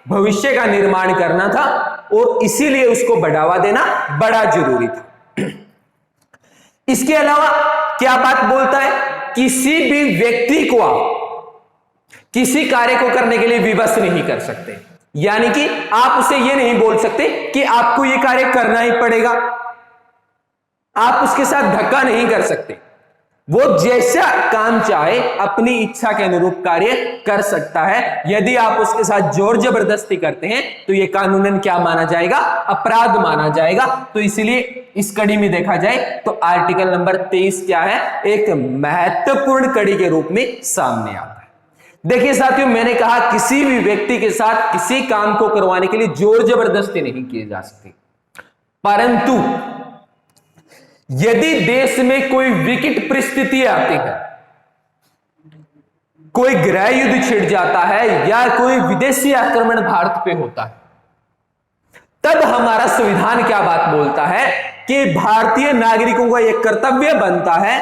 भविष्य का निर्माण करना था और इसीलिए उसको बढ़ावा देना बड़ा जरूरी था। इसके अलावा क्या बात बोलता है, किसी भी व्यक्ति को आप किसी कार्य को करने के लिए विवश नहीं कर सकते। यानी कि आप उसे यह नहीं बोल सकते कि आपको यह कार्य करना ही पड़ेगा, आप उसके साथ धक्का नहीं कर सकते। वो जैसा काम चाहे अपनी इच्छा के अनुरूप कार्य कर सकता है। यदि आप उसके साथ जोर जबरदस्ती करते हैं तो यह कानूनन क्या माना जाएगा? अपराध माना जाएगा। तो इसलिए इस कड़ी में देखा जाए तो आर्टिकल नंबर 23 क्या है? एक महत्वपूर्ण कड़ी के रूप में सामने आता है। देखिए साथियों, मैंने कहा किसी भी व्यक्ति के साथ किसी काम को करवाने के लिए जोर जबरदस्ती नहीं की जा सकती, परंतु यदि देश में कोई विकट परिस्थिति आती है, कोई गृह युद्ध छिड़ जाता है या कोई विदेशी आक्रमण भारत पे होता है, तब हमारा संविधान क्या बात बोलता है कि भारतीय नागरिकों का यह कर्तव्य बनता है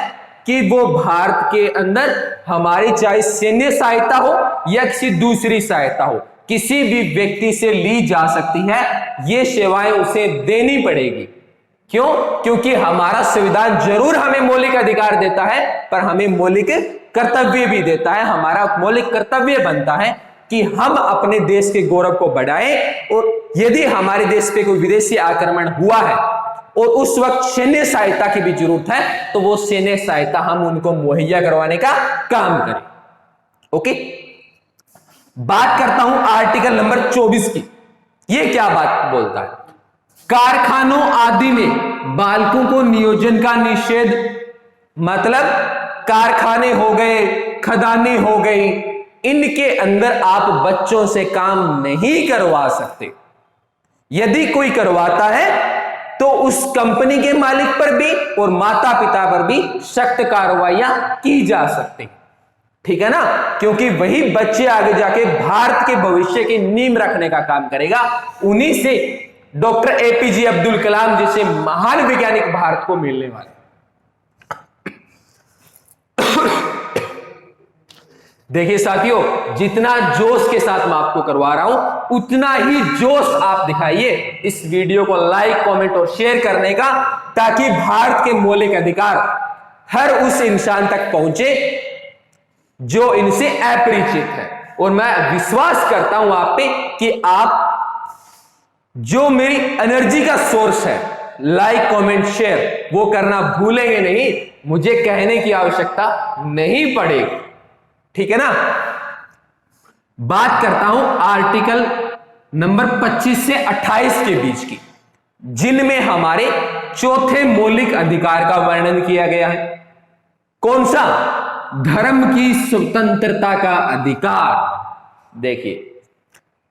कि वो भारत के अंदर हमारी चाहे सैन्य सहायता हो या किसी दूसरी सहायता हो, किसी भी व्यक्ति से ली जा सकती है, ये सेवाएं उसे देनी पड़ेगी। क्यों? क्योंकि हमारा संविधान जरूर हमें मौलिक अधिकार देता है, पर हमें मौलिक कर्तव्य भी देता है। हमारा मौलिक कर्तव्य बनता है कि हम अपने देश के गौरव को बढ़ाएं, और यदि हमारे देश पे कोई विदेशी आक्रमण हुआ है और उस वक्त सैन्य सहायता की भी जरूरत है, तो वो सैन्य सहायता हम उनको मुहैया करवाने का काम करें। ओके, बात करता हूं आर्टिकल नंबर 24 की। ये क्या बात बोलता है? कारखानों आदि में बालकों को नियोजन का निषेध, मतलब कारखाने हो गए, खदानें हो गई, इनके अंदर आप बच्चों से काम नहीं करवा सकते। यदि कोई करवाता है तो उस कंपनी के मालिक पर भी और माता पिता पर भी सख्त कार्रवाइयां की जा सकती हैं। ठीक है ना? क्योंकि वही बच्चे आगे जाके भारत के भविष्य की नींव रखने का काम करेगा। उन्हीं से डॉक्टर एपीजे अब्दुल कलाम जैसे महान वैज्ञानिक भारत को मिलने वाले। देखिए साथियों, जितना जोश के साथ मैं आपको करवा रहा हूं, उतना ही जोश आप दिखाइए इस वीडियो को लाइक, कमेंट और शेयर करने का, ताकि भारत के मौलिक अधिकार हर उस इंसान तक पहुंचे जो इनसे अपरिचित है। और मैं विश्वास करता हूं आप पे कि आप जो मेरी एनर्जी का सोर्स है, लाइक, कमेंट, शेयर, वो करना भूलेंगे नहीं। मुझे कहने की आवश्यकता नहीं पड़ेगी। ठीक है ना? बात करता हूं आर्टिकल नंबर 25 से 28 के बीच की, जिनमें हमारे चौथे मौलिक अधिकार का वर्णन किया गया है। कौन सा? धर्म की स्वतंत्रता का अधिकार। देखिए,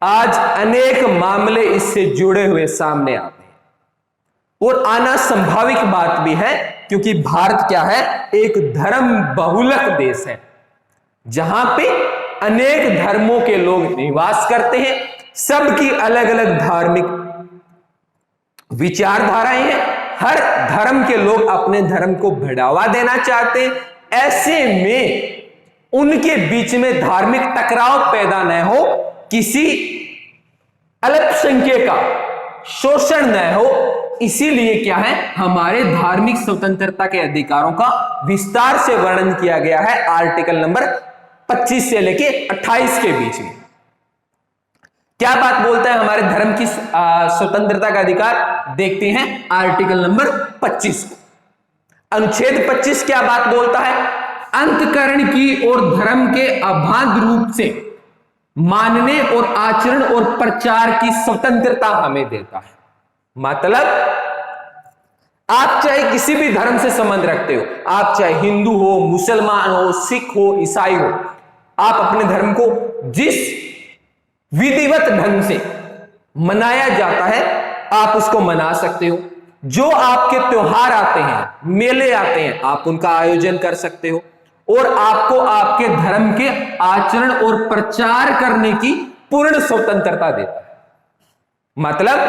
आज अनेक मामले इससे जुड़े हुए सामने आते हैं और आना संभाविक बात भी है, क्योंकि भारत क्या है? एक धर्म बहुलक देश है, जहां पे अनेक धर्मों के लोग निवास करते हैं। सबकी अलग अलग धार्मिक विचारधाराएं हैं। हर धर्म के लोग अपने धर्म को बढ़ावा देना चाहते हैं। ऐसे में उनके बीच में धार्मिक टकराव पैदा न हो, किसी अल्पसंख्यक का शोषण न हो, इसीलिए क्या है, हमारे धार्मिक स्वतंत्रता के अधिकारों का विस्तार से वर्णन किया गया है आर्टिकल नंबर 25 से लेके 28 के बीच में। क्या बात बोलता है हमारे धर्म की स्वतंत्रता का अधिकार? देखते हैं आर्टिकल नंबर 25 को। अनुच्छेद 25 क्या बात बोलता है? अंतकरण की और धर्म के अबाध रूप से मानने और आचरण और प्रचार की स्वतंत्रता हमें देता है। मतलब आप चाहे किसी भी धर्म से संबंध रखते हो, आप चाहे हिंदू हो, मुसलमान हो, सिख हो, ईसाई हो, आप अपने धर्म को जिस विधिवत ढंग से मनाया जाता है आप उसको मना सकते हो। जो आपके त्योहार आते हैं, मेले आते हैं, आप उनका आयोजन कर सकते हो, और आपको आपके धर्म के आचरण और प्रचार करने की पूर्ण स्वतंत्रता देता है। मतलब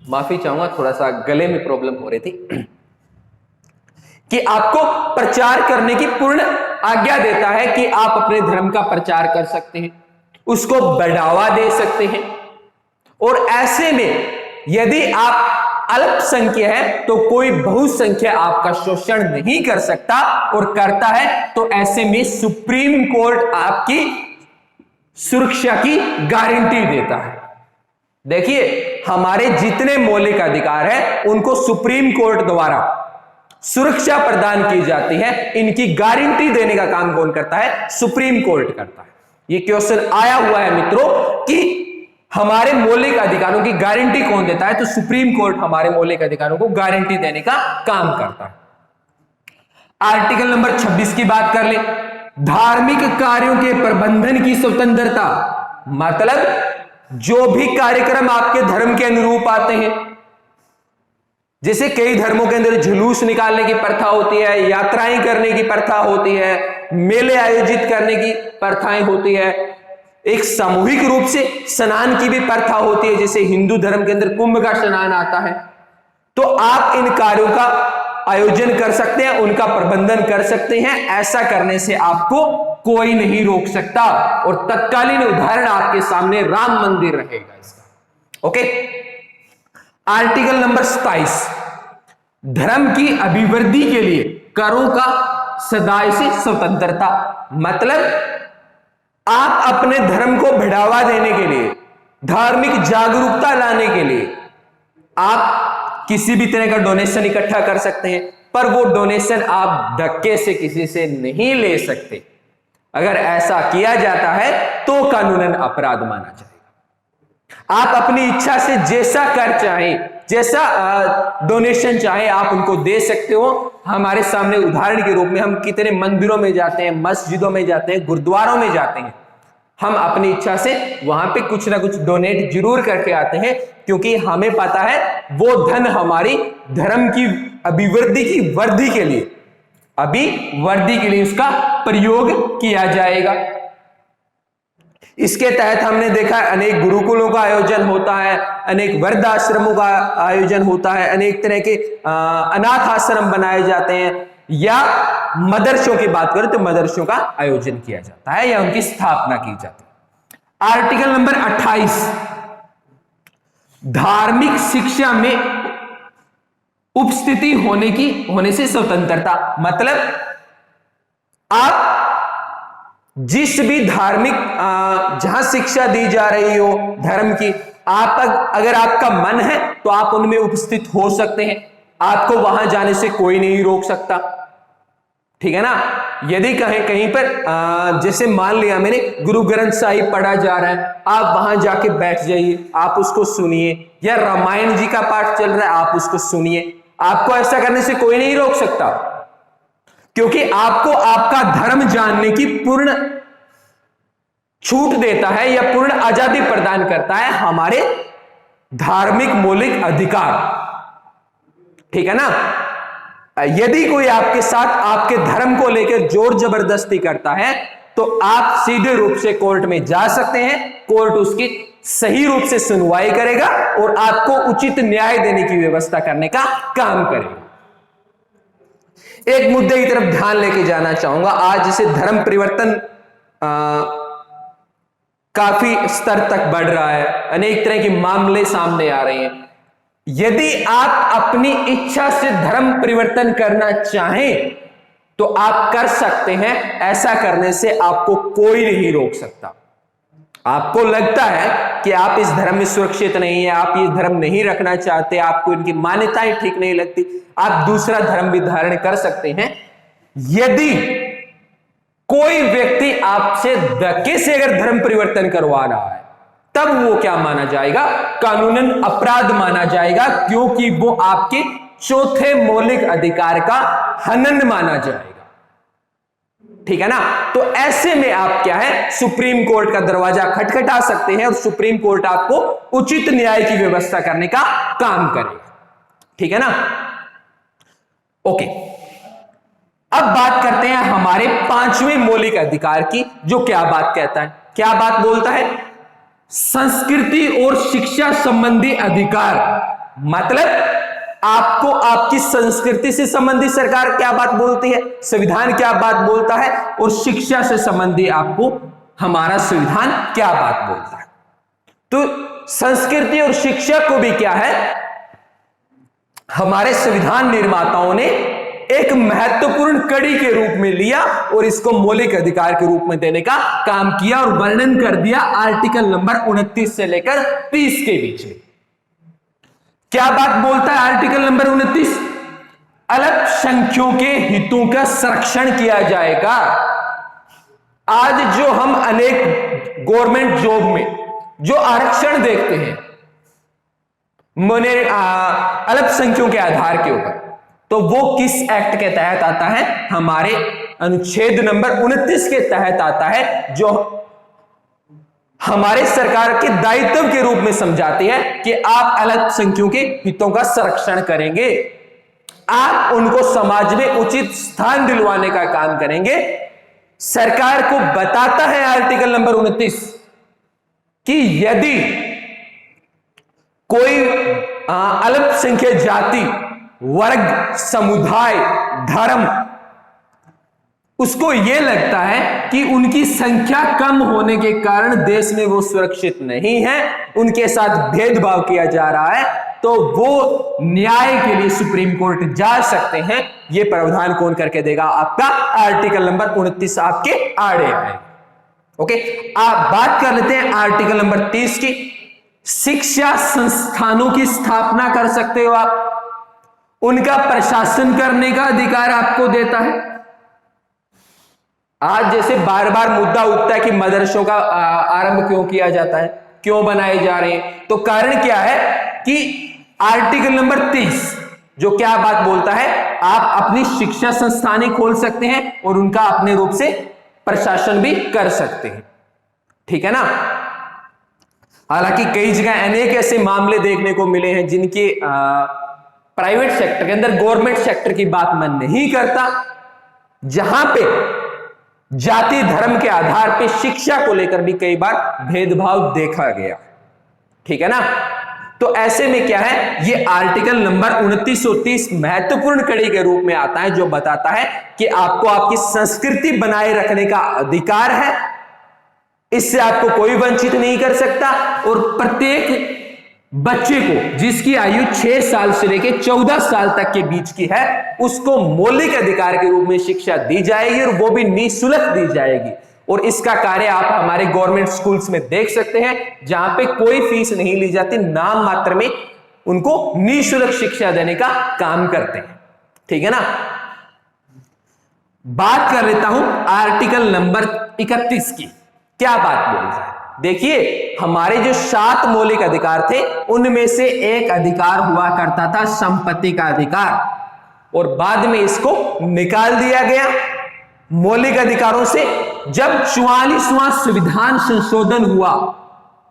माफी चाहूंगा, थोड़ा सा गले में प्रॉब्लम हो रही थी, कि आपको प्रचार करने की पूर्ण आज्ञा देता है कि आप अपने धर्म का प्रचार कर सकते हैं, उसको बढ़ावा दे सकते हैं। और ऐसे में यदि आप अल्पसंख्यक है तो कोई बहुसंख्यक आपका शोषण नहीं कर सकता, और करता है तो ऐसे में सुप्रीम कोर्ट आपकी सुरक्षा की गारंटी देता है। देखिए, हमारे जितने मौलिक अधिकार हैं उनको सुप्रीम कोर्ट द्वारा सुरक्षा प्रदान की जाती है। इनकी गारंटी देने का काम कौन करता है? सुप्रीम कोर्ट करता है। ये क्वेश्चन आया हुआ है मित्रों कि हमारे मौलिक अधिकारों की गारंटी कौन देता है, तो सुप्रीम कोर्ट हमारे मौलिक अधिकारों को गारंटी देने का काम करता है। आर्टिकल नंबर 26 की बात कर ले, धार्मिक कार्यों के प्रबंधन की स्वतंत्रता, मतलब जो भी कार्यक्रम आपके धर्म के अनुरूप आते हैं, जैसे कई धर्मों के अंदर जुलूस निकालने की प्रथा होती है, यात्राएं करने की प्रथा होती है, मेले आयोजित करने की प्रथाएं होती है, एक सामूहिक रूप से स्नान की भी प्रथा होती है, जैसे हिंदू धर्म के अंदर कुंभ का स्नान आता है। तो आप इन कार्यों का आयोजन कर सकते हैं, उनका प्रबंधन कर सकते हैं। ऐसा करने से आपको कोई नहीं रोक सकता। और तत्कालीन उदाहरण आपके सामने राम मंदिर रहेगा इसका। ओके, आर्टिकल नंबर 27, धर्म की अभिवृद्धि के लिए करों का सदाई से स्वतंत्रता, मतलब आप अपने धर्म को बढ़ावा देने के लिए, धार्मिक जागरूकता लाने के लिए आप किसी भी तरह का डोनेशन इकट्ठा कर सकते हैं, पर वो डोनेशन आप धक्के से किसी से नहीं ले सकते। अगर ऐसा किया जाता है तो कानूनन अपराध माना जाएगा। आप अपनी इच्छा से जैसा कर चाहे, जैसा डोनेशन चाहे आप उनको दे सकते हो। हमारे सामने उदाहरण के रूप में हम कितने मंदिरों में जाते हैं, मस्जिदों में जाते हैं, गुरुद्वारों में जाते हैं, हम अपनी इच्छा से वहां पे कुछ ना कुछ डोनेट जरूर करके आते हैं, क्योंकि हमें पता है वो धन हमारी धर्म की अभिवृद्धि की वृद्धि के लिए उसका प्रयोग किया जाएगा। इसके तहत हमने देखा अनेक गुरुकुलों का आयोजन होता है, अनेक वृद्धाश्रमों का आयोजन होता है, अनेक तरह के अनाथ आश्रम बनाए जाते हैं, या मदरसों की बात करें तो मदरसों का आयोजन किया जाता है या उनकी स्थापना की जाती है। आर्टिकल नंबर 28, धार्मिक शिक्षा में उपस्थिति होने से स्वतंत्रता, मतलब आप जिस भी धार्मिक जहां शिक्षा दी जा रही हो धर्म की, आप अगर आपका मन है तो आप उनमें उपस्थित हो सकते हैं। आपको वहां जाने से कोई नहीं रोक सकता, ठीक है ना। यदि कहीं पर जैसे मान लिया मैंने गुरु ग्रंथ साहिब पढ़ा जा रहा है, आप वहां जाके बैठ जाइए, आप उसको सुनिए, या रामायण जी का पाठ चल रहा है आप उसको सुनिए। आपको ऐसा करने से कोई नहीं रोक सकता, क्योंकि आपको आपका धर्म जानने की पूर्ण छूट देता है या पूर्ण आजादी प्रदान करता है हमारे धार्मिक मौलिक अधिकार, ठीक है ना। यदि कोई आपके साथ आपके धर्म को लेकर जोर जबरदस्ती करता है तो आप सीधे रूप से कोर्ट में जा सकते हैं, कोर्ट उसकी सही रूप से सुनवाई करेगा और आपको उचित न्याय देने की व्यवस्था करने का काम करेगा। एक मुद्दे की तरफ ध्यान लेके जाना चाहूंगा। आज जैसे धर्म परिवर्तन काफी स्तर तक बढ़ रहा है, अनेक तरह के मामले सामने आ रहे हैं। यदि आप अपनी इच्छा से धर्म परिवर्तन करना चाहें तो आप कर सकते हैं, ऐसा करने से आपको कोई नहीं रोक सकता। आपको लगता है कि आप इस धर्म में सुरक्षित नहीं है, आप ये धर्म नहीं रखना चाहते, आपको इनकी मान्यताएं ठीक नहीं लगती, आप दूसरा धर्म भी धारण कर सकते हैं। यदि कोई व्यक्ति आपसे धक्के से अगर धर्म परिवर्तन करवा रहा है तब वो क्या माना जाएगा? कानूनन अपराध माना जाएगा, क्योंकि वो आपके चौथे मौलिक अधिकार का हनन माना जाएगा, ठीक है ना। तो ऐसे में आप क्या है, सुप्रीम कोर्ट का दरवाजा खटखटा सकते हैं और सुप्रीम कोर्ट आपको उचित न्याय की व्यवस्था करने का काम करेगा, ठीक है ना। ओके, अब बात करते हैं हमारे 5वें मौलिक अधिकार की, जो क्या बात कहता है, क्या बात बोलता है? संस्कृति और शिक्षा संबंधी अधिकार, मतलब आपको आपकी संस्कृति से संबंधित सरकार क्या बात बोलती है, संविधान क्या बात बोलता है, और शिक्षा से संबंधी आपको हमारा संविधान क्या बात बोलता है। तो संस्कृति और शिक्षा को भी क्या है, हमारे संविधान निर्माताओं ने एक महत्वपूर्ण कड़ी के रूप में लिया और इसको मौलिक अधिकार के रूप में देने का काम किया और वर्णन कर दिया आर्टिकल नंबर 29 से लेकर 30 के बीच में। क्या बात बोलता है आर्टिकल नंबर 29? अल्पसंख्यों के हितों का संरक्षण किया जाएगा। आज जो हम अनेक गवर्नमेंट जॉब में जो आरक्षण देखते हैं अल्पसंख्यों के आधार के ऊपर, तो वो किस एक्ट के तहत आता है? हमारे अनुच्छेद नंबर 29 के तहत आता है, जो हमारे सरकार के दायित्व के रूप में समझाती है कि आप अल्पसंख्यों के हितों का संरक्षण करेंगे, आप उनको समाज में उचित स्थान दिलवाने का काम करेंगे। सरकार को बताता है आर्टिकल नंबर 29 कि यदि कोई अल्पसंख्यक जाति, वर्ग, समुदाय, धर्म, उसको यह लगता है कि उनकी संख्या कम होने के कारण देश में वो सुरक्षित नहीं है, उनके साथ भेदभाव किया जा रहा है, तो वो न्याय के लिए सुप्रीम कोर्ट जा सकते हैं। ये प्रावधान कौन करके देगा? आपका आर्टिकल नंबर 29 आपके आड़े आए। ओके, आप बात कर लेते हैं आर्टिकल नंबर 30 की। शिक्षा संस्थानों की स्थापना कर सकते हो आप, उनका प्रशासन करने का अधिकार आपको देता है। आज जैसे बार बार मुद्दा उठता है कि मदरसों का आरंभ क्यों किया जाता है, क्यों बनाए जा रहे हैं, तो कारण क्या है कि आर्टिकल नंबर 30 जो क्या बात बोलता है, आप अपनी शिक्षा संस्थानें खोल सकते हैं और उनका अपने रूप से प्रशासन भी कर सकते हैं। ठीक है ना? हालांकि कई जगह अनेक ऐसे मामले देखने को मिले हैं जिनके प्राइवेट सेक्टर के अंदर गवर्नमेंट सेक्टर की बात मन नहीं करता, जहां पे जाति धर्म के आधार पे शिक्षा को लेकर भी कई बार भेदभाव देखा गया। ठीक है ना? तो ऐसे में क्या है, ये आर्टिकल नंबर 29 और 30 महत्वपूर्ण कड़ी के रूप में आता है, जो बताता है कि आपको आपकी संस्कृति बनाए रखने का अधिकार है, इससे आपको कोई वंचित नहीं कर सकता। और प्रत्येक बच्चे को, जिसकी आयु 6 साल से लेकर 14 साल तक के बीच की है, उसको मौलिक अधिकार के रूप में शिक्षा दी जाएगी और वो भी निःशुल्क दी जाएगी। और इसका कार्य आप हमारे गवर्नमेंट स्कूल्स में देख सकते हैं, जहां पे कोई फीस नहीं ली जाती, नाम मात्र में उनको निःशुल्क शिक्षा देने का काम करते हैं। ठीक है ना? बात कर लेता हूं आर्टिकल नंबर 31 की। क्या बात बोल रहा है? देखिए, हमारे जो 7 मौलिक अधिकार थे, उनमें से एक अधिकार हुआ करता था संपत्ति का अधिकार, और बाद में इसको निकाल दिया गया मौलिक अधिकारों से। जब 44वां संविधान संशोधन हुआ,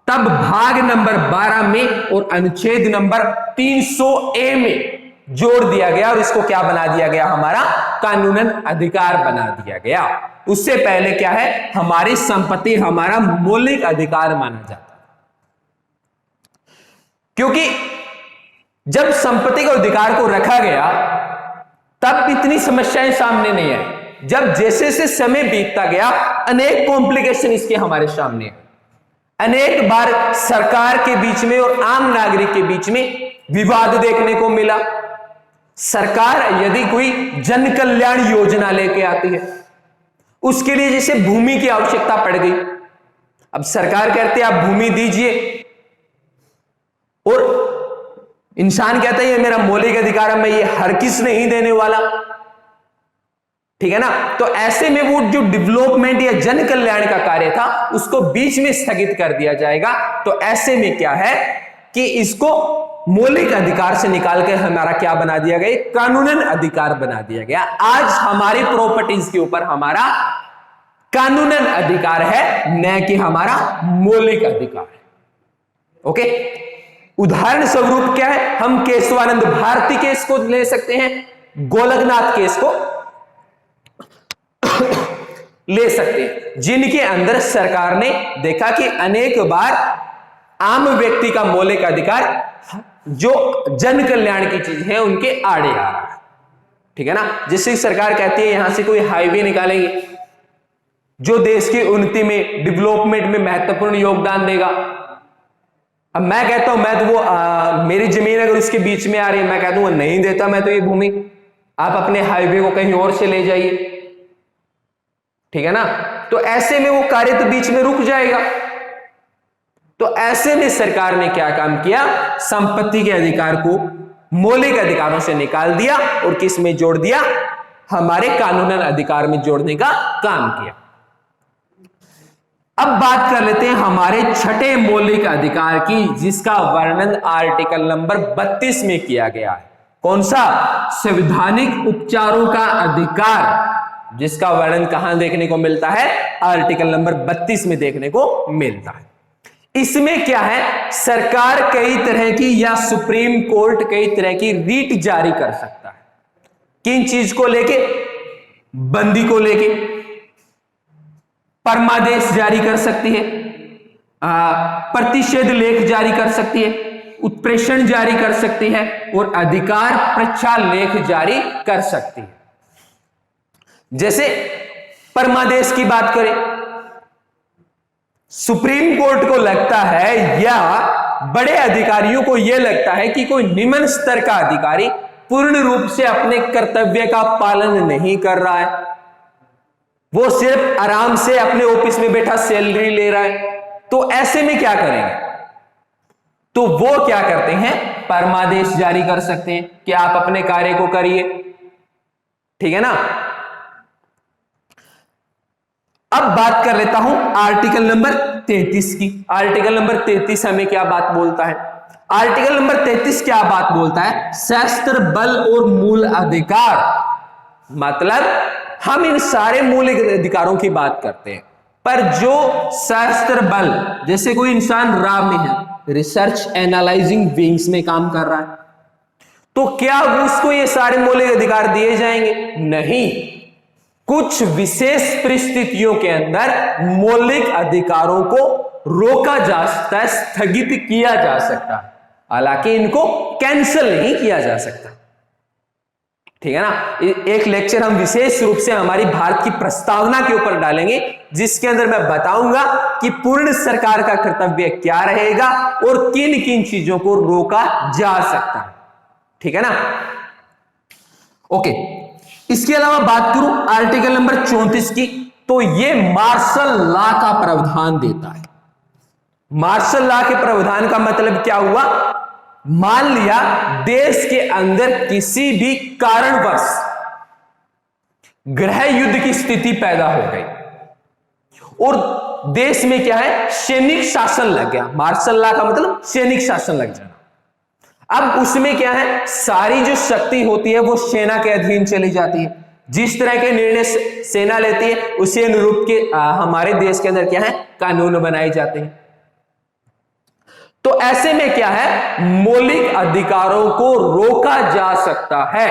तब भाग नंबर 12 में और अनुच्छेद नंबर 300A में जोड़ दिया गया और इसको क्या बना दिया गया? हमारा कानूनन अधिकार बना दिया गया। उससे पहले क्या है, हमारी संपत्ति हमारा मौलिक अधिकार माना जाता, क्योंकि जब संपत्ति के अधिकार को रखा गया तब इतनी समस्याएं सामने नहीं आई। जब जैसे जैसे समय बीतता गया, अनेक कॉम्प्लिकेशन इसके हमारे सामने, अनेक बार सरकार के बीच में और आम नागरिक के बीच में विवाद देखने को मिला। सरकार यदि कोई जन कल्याण योजना लेके आती है, उसके लिए जैसे भूमि की आवश्यकता पड़ गई, अब सरकार कहती है आप भूमि दीजिए, और इंसान कहता है ये मेरा मौलिक अधिकार है, मैं ये हर किस नहीं देने वाला। ठीक है ना? तो ऐसे में वो जो डेवलपमेंट या जन कल्याण का कार्य था, उसको बीच में स्थगित कर दिया जाएगा। तो ऐसे में क्या है कि इसको मौलिक अधिकार से निकाल कर हमारा क्या बना दिया गया? कानूनन अधिकार बना दिया गया। आज हमारी प्रॉपर्टीज के ऊपर हमारा कानूनन अधिकार है, न कि हमारा मौलिक अधिकार है। ओके, उदाहरण स्वरूप क्या है, हम केशवानंद भारती केस को ले सकते हैं, गोलकनाथ केस को ले सकते हैं, जिनके अंदर सरकार ने देखा कि अनेक बार आम व्यक्ति का मौलिक अधिकार जो जन कल्याण की चीज है उनके आड़े आ रहा है। ठीक है ना? जिससे सरकार कहती है यहां से कोई हाईवे निकालेंगे जो देश की उन्नति में, डेवलपमेंट में महत्वपूर्ण योगदान देगा। अब मैं कहता हूं, मैं तो वो मेरी जमीन अगर उसके बीच में आ रही है, मैं कहता हूं नहीं देता मैं तो ये भूमि, आप अपने हाईवे को कहीं और से ले जाइए, ठीक है ना, तो ऐसे में वो कार्य तो बीच में रुक जाएगा। तो ऐसे में सरकार ने क्या काम किया, संपत्ति के अधिकार को मौलिक अधिकारों से निकाल दिया और किस में जोड़ दिया, हमारे कानूनन अधिकार में जोड़ने का काम किया। अब बात कर लेते हैं हमारे छठे मौलिक अधिकार की, जिसका वर्णन आर्टिकल नंबर 32 में किया गया है। कौन सा, संवैधानिक उपचारों का अधिकार, जिसका वर्णन कहां देखने को मिलता है, आर्टिकल नंबर 32 में देखने को मिलता है। इसमें क्या है, सरकार कई तरह की या सुप्रीम कोर्ट कई तरह की रीट जारी कर सकता है। किन चीज को लेके, बंदी को लेके परमादेश जारी कर सकती है, प्रतिषेध लेख जारी कर सकती है, उत्प्रेषण जारी कर सकती है और अधिकार प्रक्षालेख जारी कर सकती है। जैसे परमादेश की बात करें, सुप्रीम कोर्ट को लगता है या बड़े अधिकारियों को यह लगता है कि कोई निम्न स्तर का अधिकारी पूर्ण रूप से अपने कर्तव्य का पालन नहीं कर रहा है, वो सिर्फ आराम से अपने ऑफिस में बैठा सैलरी ले रहा है, तो ऐसे में क्या करेंगे, तो वो क्या करते हैं, परमादेश जारी कर सकते हैं कि आप अपने कार्य को करिए, ठीक है ना। अब बात कर लेता हूं आर्टिकल नंबर 33 की। आर्टिकल नंबर 33 हमें क्या बात बोलता है, आर्टिकल नंबर 33 क्या बात बोलता है, सशस्त्र बल और मूल अधिकार। मतलब हम इन सारे मौलिक अधिकारों की बात करते हैं, पर जो सशस्त्र बल, जैसे कोई इंसान रॉ में है, रिसर्च एनालाइजिंग विंग्स में काम कर रहा है, तो क्या उसको ये सारे मौलिक अधिकार दिए जाएंगे? नहीं, कुछ विशेष परिस्थितियों के अंदर मौलिक अधिकारों को रोका जा सकता है, स्थगित किया जा सकता है, हालांकि इनको कैंसिल नहीं किया जा सकता, ठीक है ना। एक लेक्चर हम विशेष रूप से हमारी भारत की प्रस्तावना के ऊपर डालेंगे, जिसके अंदर मैं बताऊंगा कि पूर्ण सरकार का कर्तव्य क्या रहेगा और किन किन चीजों को रोका जा सकता है, ठीक है ना। ओके, इसके अलावा बात करूं आर्टिकल नंबर 34 की, तो यह मार्शल लॉ का प्रावधान देता है। मार्शल लॉ के प्रावधान का मतलब क्या हुआ, मान लिया देश के अंदर किसी भी कारणवश गृह युद्ध की स्थिति पैदा हो गई और देश में क्या है, सैनिक शासन लग गया। मार्शल लॉ का मतलब सैनिक शासन लग जाना। अब उसमें क्या है, सारी जो शक्ति होती है वो सेना के अधीन चली जाती है। जिस तरह के निर्णय सेना लेती है उसी अनुरूप के हमारे देश के अंदर क्या है, कानून बनाए जाते हैं। तो ऐसे में क्या है, मौलिक अधिकारों को रोका जा सकता है,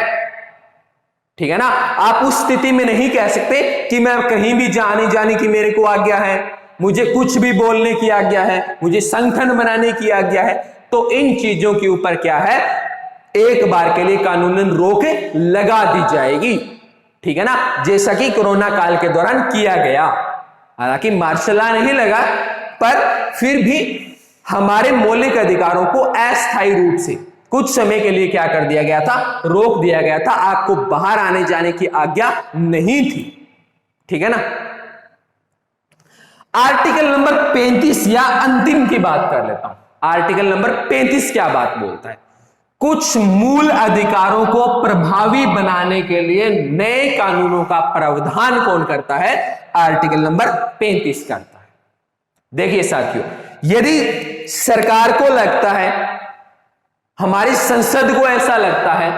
ठीक है ना। आप उस स्थिति में नहीं कह सकते कि मैं कहीं भी जाने जाने की मेरे को आज्ञा है, मुझे कुछ भी बोलने की आज्ञा है, मुझे संगठन बनाने की आज्ञा है। तो इन चीजों के ऊपर क्या है, एक बार के लिए कानूनन रोक लगा दी जाएगी, ठीक है ना, जैसा कि कोरोना काल के दौरान किया गया। हालांकि मार्शल लॉ नहीं लगा, पर फिर भी हमारे मौलिक अधिकारों को अस्थायी रूप से कुछ समय के लिए क्या कर दिया गया था, रोक दिया गया था। आपको बाहर आने जाने की आज्ञा नहीं थी, ठीक है ना। आर्टिकल नंबर 35 या अंतिम की बात कर लेता हूं। आर्टिकल नंबर 35 क्या बात बोलता है, कुछ मूल अधिकारों को प्रभावी बनाने के लिए नए कानूनों का प्रावधान कौन करता है, आर्टिकल नंबर 35 करता है। देखिए साथियों, यदि सरकार को लगता है, हमारी संसद को ऐसा लगता है,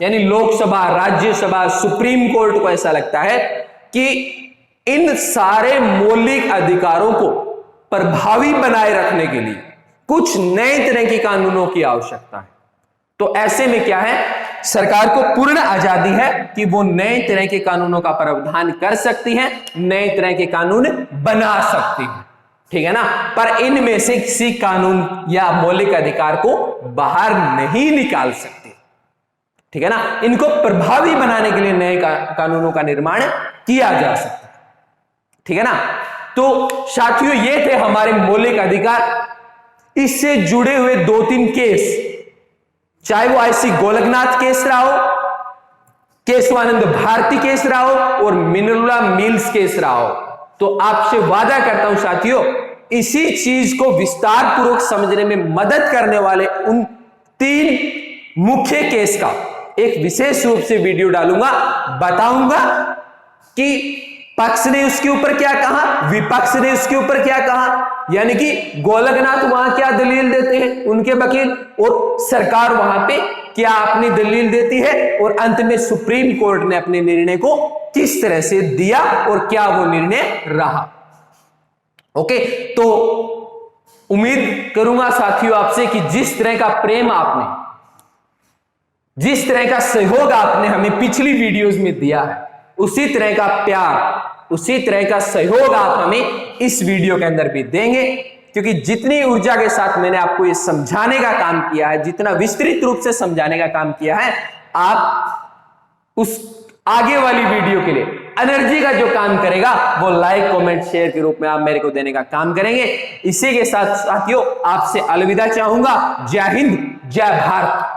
यानी लोकसभा, राज्यसभा, सुप्रीम कोर्ट को ऐसा लगता है कि इन सारे मौलिक अधिकारों को प्रभावी बनाए रखने के लिए कुछ नए तरह के कानूनों की आवश्यकता है, तो ऐसे में क्या है, सरकार को पूर्ण आजादी है कि वो नए तरह के कानूनों का प्रावधान कर सकती है, नए तरह के कानून बना सकती है, ठीक है ना। पर इनमें से किसी कानून या मौलिक अधिकार को बाहर नहीं निकाल सकते, ठीक है ना। इनको प्रभावी बनाने के लिए नए कानूनों का निर्माण किया जा सकता है, ठीक है ना। तो साथियों, ये थे हमारे मौलिक अधिकार। इससे जुड़े हुए 2-3 केस, चाहे वो आईसी गोलकनाथ केस रहा हो, केशवानंद भारती केस रहा हो और मिनरला मिल्स केस रहा हो। तो आपसे वादा करता हूं साथियों, इसी चीज को विस्तार पूर्वक समझने में मदद करने वाले उन 3 मुख्य केस का एक विशेष रूप से वीडियो डालूंगा, बताऊंगा कि पक्ष ने उसके ऊपर क्या कहा, विपक्ष ने उसके ऊपर क्या कहा, यानी कि गोलकनाथ वहां क्या दलील देते हैं उनके वकील, और सरकार वहां पे क्या अपनी दलील देती है, और अंत में सुप्रीम कोर्ट ने अपने निर्णय को किस तरह से दिया और क्या वो निर्णय रहा। ओके, तो उम्मीद करूंगा साथियों आपसे कि जिस तरह का प्रेम आपने, जिस तरह का सहयोग आपने हमें पिछली वीडियोस में दिया है, उसी तरह का प्यार, उसी तरह का सहयोग आप हमें इस वीडियो के अंदर भी देंगे, क्योंकि जितनी ऊर्जा के साथ मैंने आपको ये समझाने का काम किया है, जितना विस्तृत रूप से समझाने का काम किया है, आप उस आगे वाली वीडियो के लिए एनर्जी का जो काम करेगा वो लाइक कमेंट शेयर के रूप में आप मेरे को देने का काम करेंगे। इसी के साथ साथियों आपसे अलविदा चाहूंगा। जय हिंद, जय भारत।